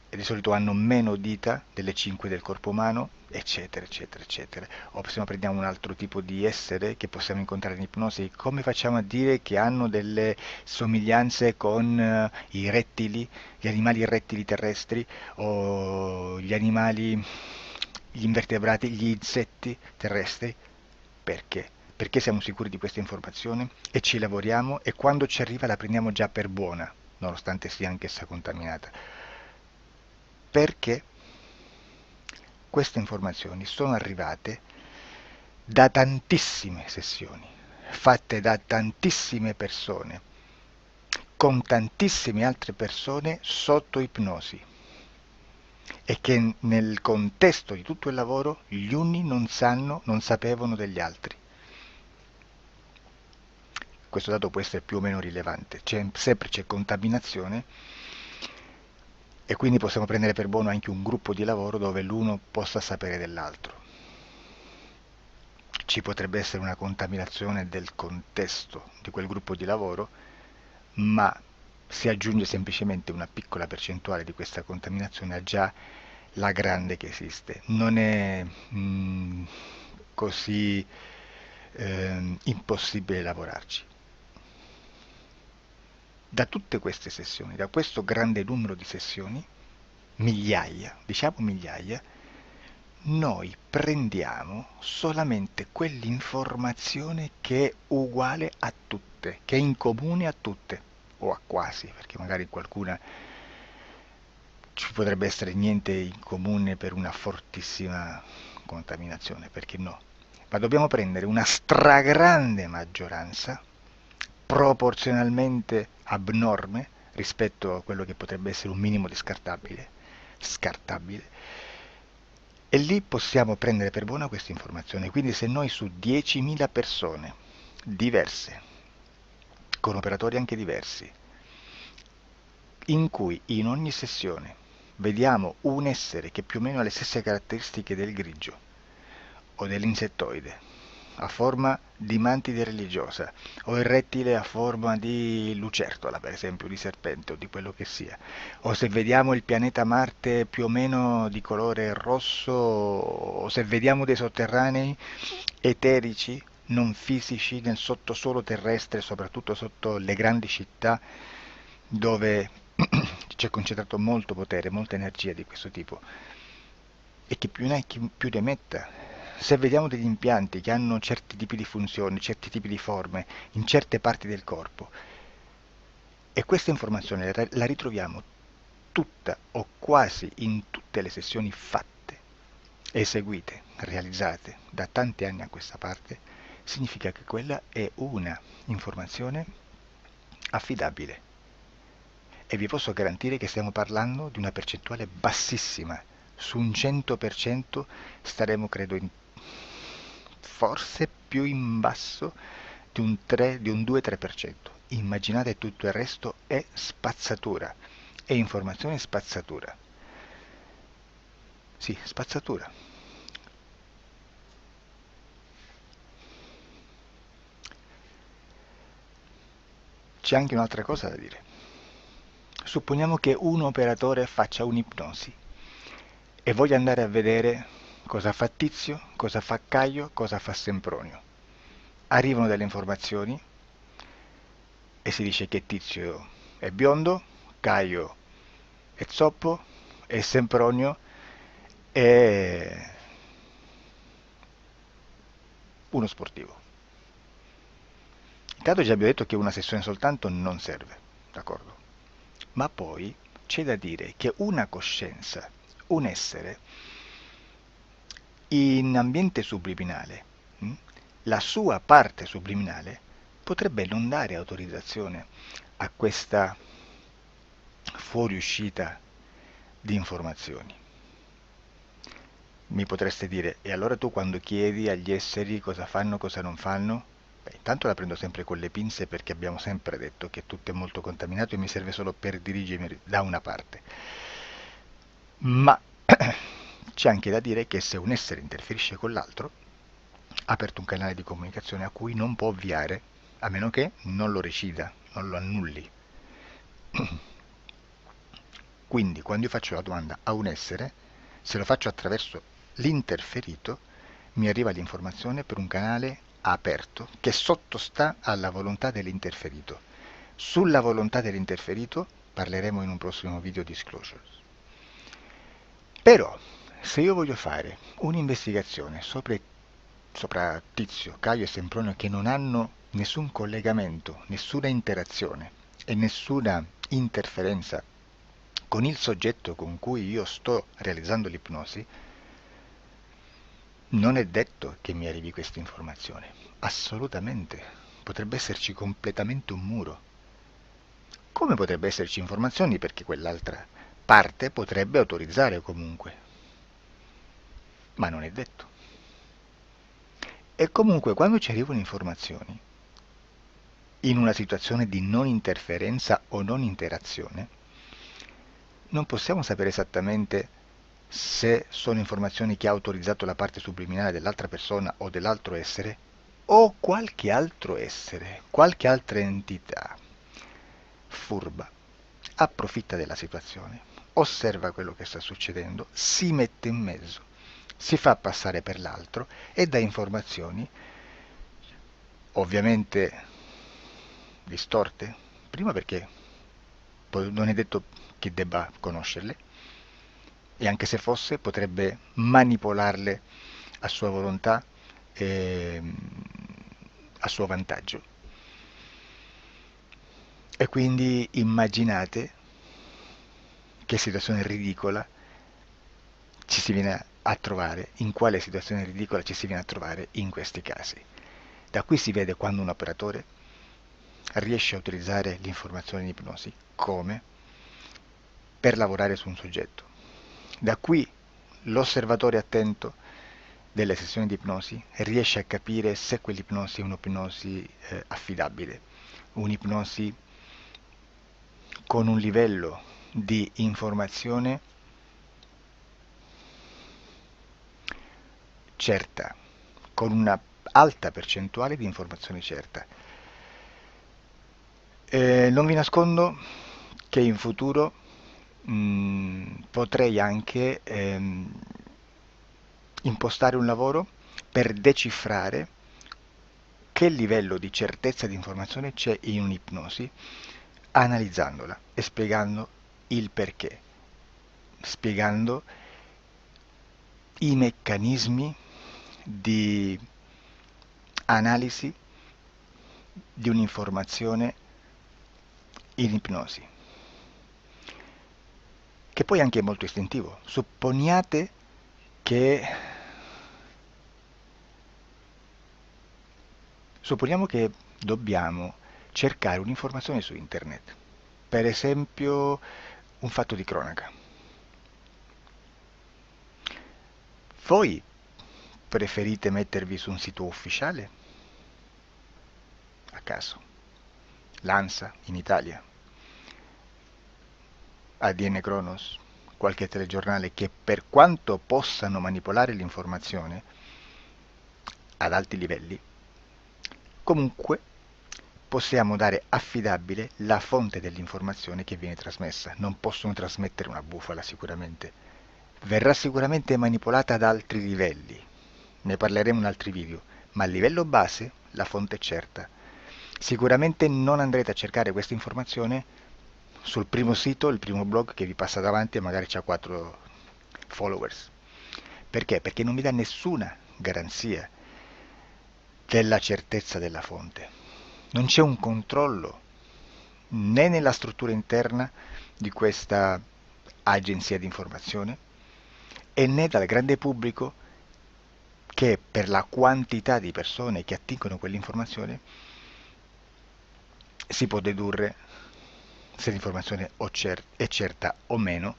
e di solito hanno meno dita delle 5 del corpo umano, eccetera, eccetera, eccetera. O se prendiamo un altro tipo di essere che possiamo incontrare in ipnosi, come facciamo a dire che hanno delle somiglianze con i rettili, gli animali rettili terrestri, o gli invertebrati, gli insetti terrestri? Perché? Perché siamo sicuri di questa informazione e ci lavoriamo, e quando ci arriva la prendiamo già per buona, nonostante sia anch'essa contaminata. Perché queste informazioni sono arrivate da tantissime sessioni, fatte da tantissime persone, con tantissime altre persone sotto ipnosi, e che nel contesto di tutto il lavoro gli uni non sapevano degli altri. Questo dato può essere più o meno rilevante, sempre c'è contaminazione, e quindi possiamo prendere per buono anche un gruppo di lavoro dove l'uno possa sapere dell'altro. Ci potrebbe essere una contaminazione del contesto di quel gruppo di lavoro, ma si aggiunge semplicemente una piccola percentuale di questa contaminazione a già la grande che esiste. Non è così impossibile lavorarci. Da tutte queste sessioni, da questo grande numero di sessioni, migliaia, diciamo migliaia, noi prendiamo solamente quell'informazione che è uguale a tutte, che è in comune a tutte, o a quasi, perché magari qualcuna ci potrebbe essere niente in comune per una fortissima contaminazione, perché no? Ma dobbiamo prendere una stragrande maggioranza, proporzionalmente abnorme rispetto a quello che potrebbe essere un minimo di scartabile, e lì possiamo prendere per buona questa informazione. Quindi se noi su 10.000 persone diverse, con operatori anche diversi, in cui in ogni sessione vediamo un essere che più o meno ha le stesse caratteristiche del grigio o dell'insettoide, a forma di mantide religiosa, o il rettile a forma di lucertola, per esempio, di serpente o di quello che sia, o se vediamo il pianeta Marte più o meno di colore rosso, o se vediamo dei sotterranei eterici, non fisici, nel sottosuolo terrestre, soprattutto sotto le grandi città, dove c'è concentrato molto potere, molta energia di questo tipo, e chi più ne ha chi più ne metta. Se vediamo degli impianti che hanno certi tipi di funzioni, certi tipi di forme in certe parti del corpo, e questa informazione la ritroviamo tutta o quasi in tutte le sessioni fatte, eseguite, realizzate da tanti anni a questa parte, significa che quella è una informazione affidabile. E vi posso garantire che stiamo parlando di una percentuale bassissima. Su un 100% staremo, credo, forse più in basso di un 2-3%. Immaginate, tutto il resto è spazzatura, è informazione spazzatura. Sì, spazzatura. C'è anche un'altra cosa da dire. Supponiamo che un operatore faccia un'ipnosi e voglia andare a vedere cosa fa Tizio, cosa fa Caio, cosa fa Sempronio. Arrivano delle informazioni e si dice che Tizio è biondo, Caio è zoppo e Sempronio è uno sportivo. Intanto già abbiamo detto che una sessione soltanto non serve, d'accordo? Ma poi c'è da dire che una coscienza, un essere, in ambiente subliminale, la sua parte subliminale potrebbe non dare autorizzazione a questa fuoriuscita di informazioni. Mi potreste dire, e allora tu quando chiedi agli esseri cosa fanno, cosa non fanno, Beh, intanto la prendo sempre con le pinze perché abbiamo sempre detto che tutto è molto contaminato e mi serve solo per dirigermi da una parte. Ma c'è anche da dire che se un essere interferisce con l'altro, ha aperto un canale di comunicazione a cui non può ovviare, a meno che non lo recida, non lo annulli. Quindi quando io faccio la domanda a un essere, se lo faccio attraverso l'interferito, mi arriva l'informazione per un canale aperto che sottostà alla volontà dell'interferito. Sulla volontà dell'interferito parleremo in un prossimo video disclosures. Però, se io voglio fare un'investigazione sopra Tizio, Caio e Sempronio che non hanno nessun collegamento, nessuna interazione e nessuna interferenza con il soggetto con cui io sto realizzando l'ipnosi, non è detto che mi arrivi questa informazione. Assolutamente. Potrebbe esserci completamente un muro. Come potrebbe esserci informazioni perché quell'altra parte potrebbe autorizzare comunque. Ma non è detto. E comunque quando ci arrivano informazioni, in una situazione di non interferenza o non interazione, non possiamo sapere esattamente se sono informazioni che ha autorizzato la parte subliminale dell'altra persona o dell'altro essere, o qualche altro essere, qualche altra entità furba, approfitta della situazione, osserva quello che sta succedendo, si mette in mezzo, si fa passare per l'altro e dà informazioni, ovviamente distorte, prima perché non è detto che debba conoscerle, e anche se fosse potrebbe manipolarle a sua volontà e a suo vantaggio. E quindi immaginate che situazione ridicola ci si viene a trovare, in quale situazione ridicola ci si viene a trovare in questi casi. Da qui si vede quando un operatore riesce a utilizzare l'informazione in ipnosi come per lavorare su un soggetto. Da qui l'osservatore attento delle sessioni di ipnosi riesce a capire se quell'ipnosi è un'ipnosi affidabile, un'ipnosi con un livello di informazione certa, con una alta percentuale di informazione certa. Non vi nascondo che in futuro potrei anche impostare un lavoro per decifrare che livello di certezza di informazione c'è in un'ipnosi, analizzandola e spiegando il perché, spiegando i meccanismi di analisi di un'informazione in ipnosi, che poi anche è molto istintivo. Che Supponiamo che dobbiamo cercare un'informazione su internet, per esempio un fatto di cronaca. Voi preferite mettervi su un sito ufficiale? A caso. L'ANSA in Italia, ADN Kronos, qualche telegiornale che per quanto possano manipolare l'informazione ad alti livelli, comunque possiamo dare affidabile la fonte dell'informazione che viene trasmessa. Non possono trasmettere una bufala sicuramente. Verrà sicuramente manipolata ad altri livelli. Ne parleremo in altri video, ma a livello base la fonte è certa. Sicuramente non andrete a cercare questa informazione sul primo sito, il primo blog che vi passa davanti e magari ha 4 followers. Perché? Perché non vi dà nessuna garanzia della certezza della fonte. Non c'è un controllo né nella struttura interna di questa agenzia di informazione e né dal grande pubblico che per la quantità di persone che attingono quell'informazione si può dedurre se l'informazione è certa o meno,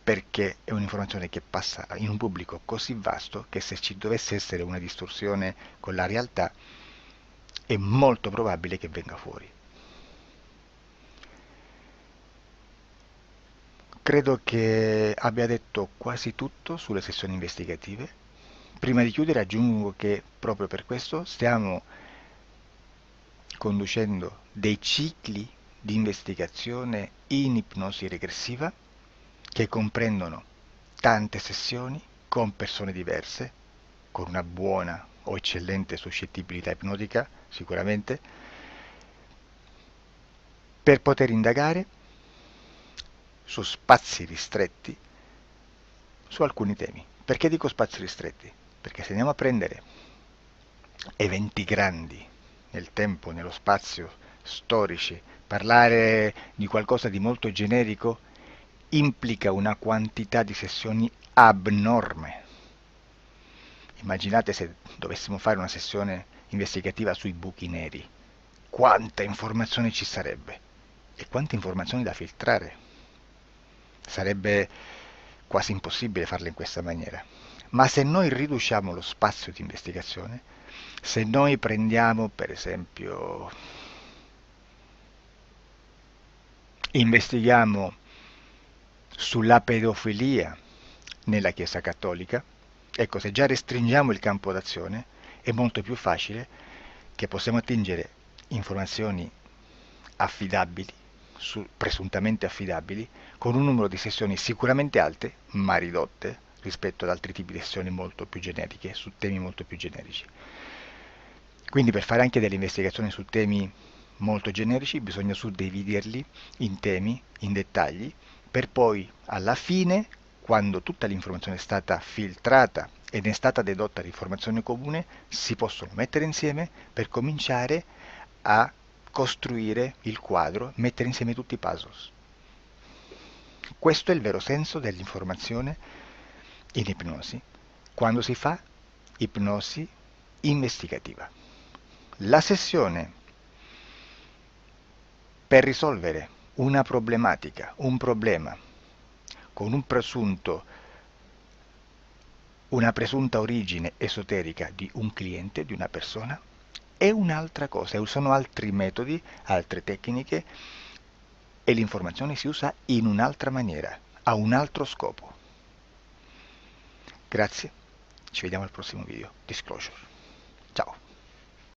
perché è un'informazione che passa in un pubblico così vasto che se ci dovesse essere una distorsione con la realtà è molto probabile che venga fuori. Credo che abbia detto quasi tutto sulle sessioni investigative. Prima di chiudere aggiungo che proprio per questo stiamo conducendo dei cicli di investigazione in ipnosi regressiva che comprendono tante sessioni con persone diverse, con una buona o eccellente suscettibilità ipnotica sicuramente, per poter indagare su spazi ristretti su alcuni temi. Perché dico spazi ristretti? Perché se andiamo a prendere eventi grandi nel tempo, nello spazio, storici, parlare di qualcosa di molto generico implica una quantità di sessioni abnorme. Immaginate se dovessimo fare una sessione investigativa sui buchi neri, quanta informazione ci sarebbe e quante informazioni da filtrare. Sarebbe quasi impossibile farlo in questa maniera. Ma se noi riduciamo lo spazio di investigazione, se noi prendiamo per esempio, investighiamo sulla pedofilia nella Chiesa Cattolica, ecco, se già restringiamo il campo d'azione, è molto più facile che possiamo attingere informazioni affidabili, presuntamente affidabili, con un numero di sessioni sicuramente alte, ma ridotte rispetto ad altri tipi di sessioni molto più generiche, su temi molto più generici. Quindi per fare anche delle investigazioni su temi molto generici bisogna suddividerli in temi, in dettagli, per poi alla fine, quando tutta l'informazione è stata filtrata ed è stata dedotta l'informazione comune, si possono mettere insieme per cominciare a costruire il quadro, mettere insieme tutti i puzzles. Questo è il vero senso dell'informazione in ipnosi, quando si fa ipnosi investigativa. La sessione per risolvere una problematica, un problema, con una presunta origine esoterica di un cliente, di una persona, è un'altra cosa, sono altri metodi, altre tecniche e l'informazione si usa in un'altra maniera, ha un altro scopo. Grazie, ci vediamo al prossimo video. Disclosure.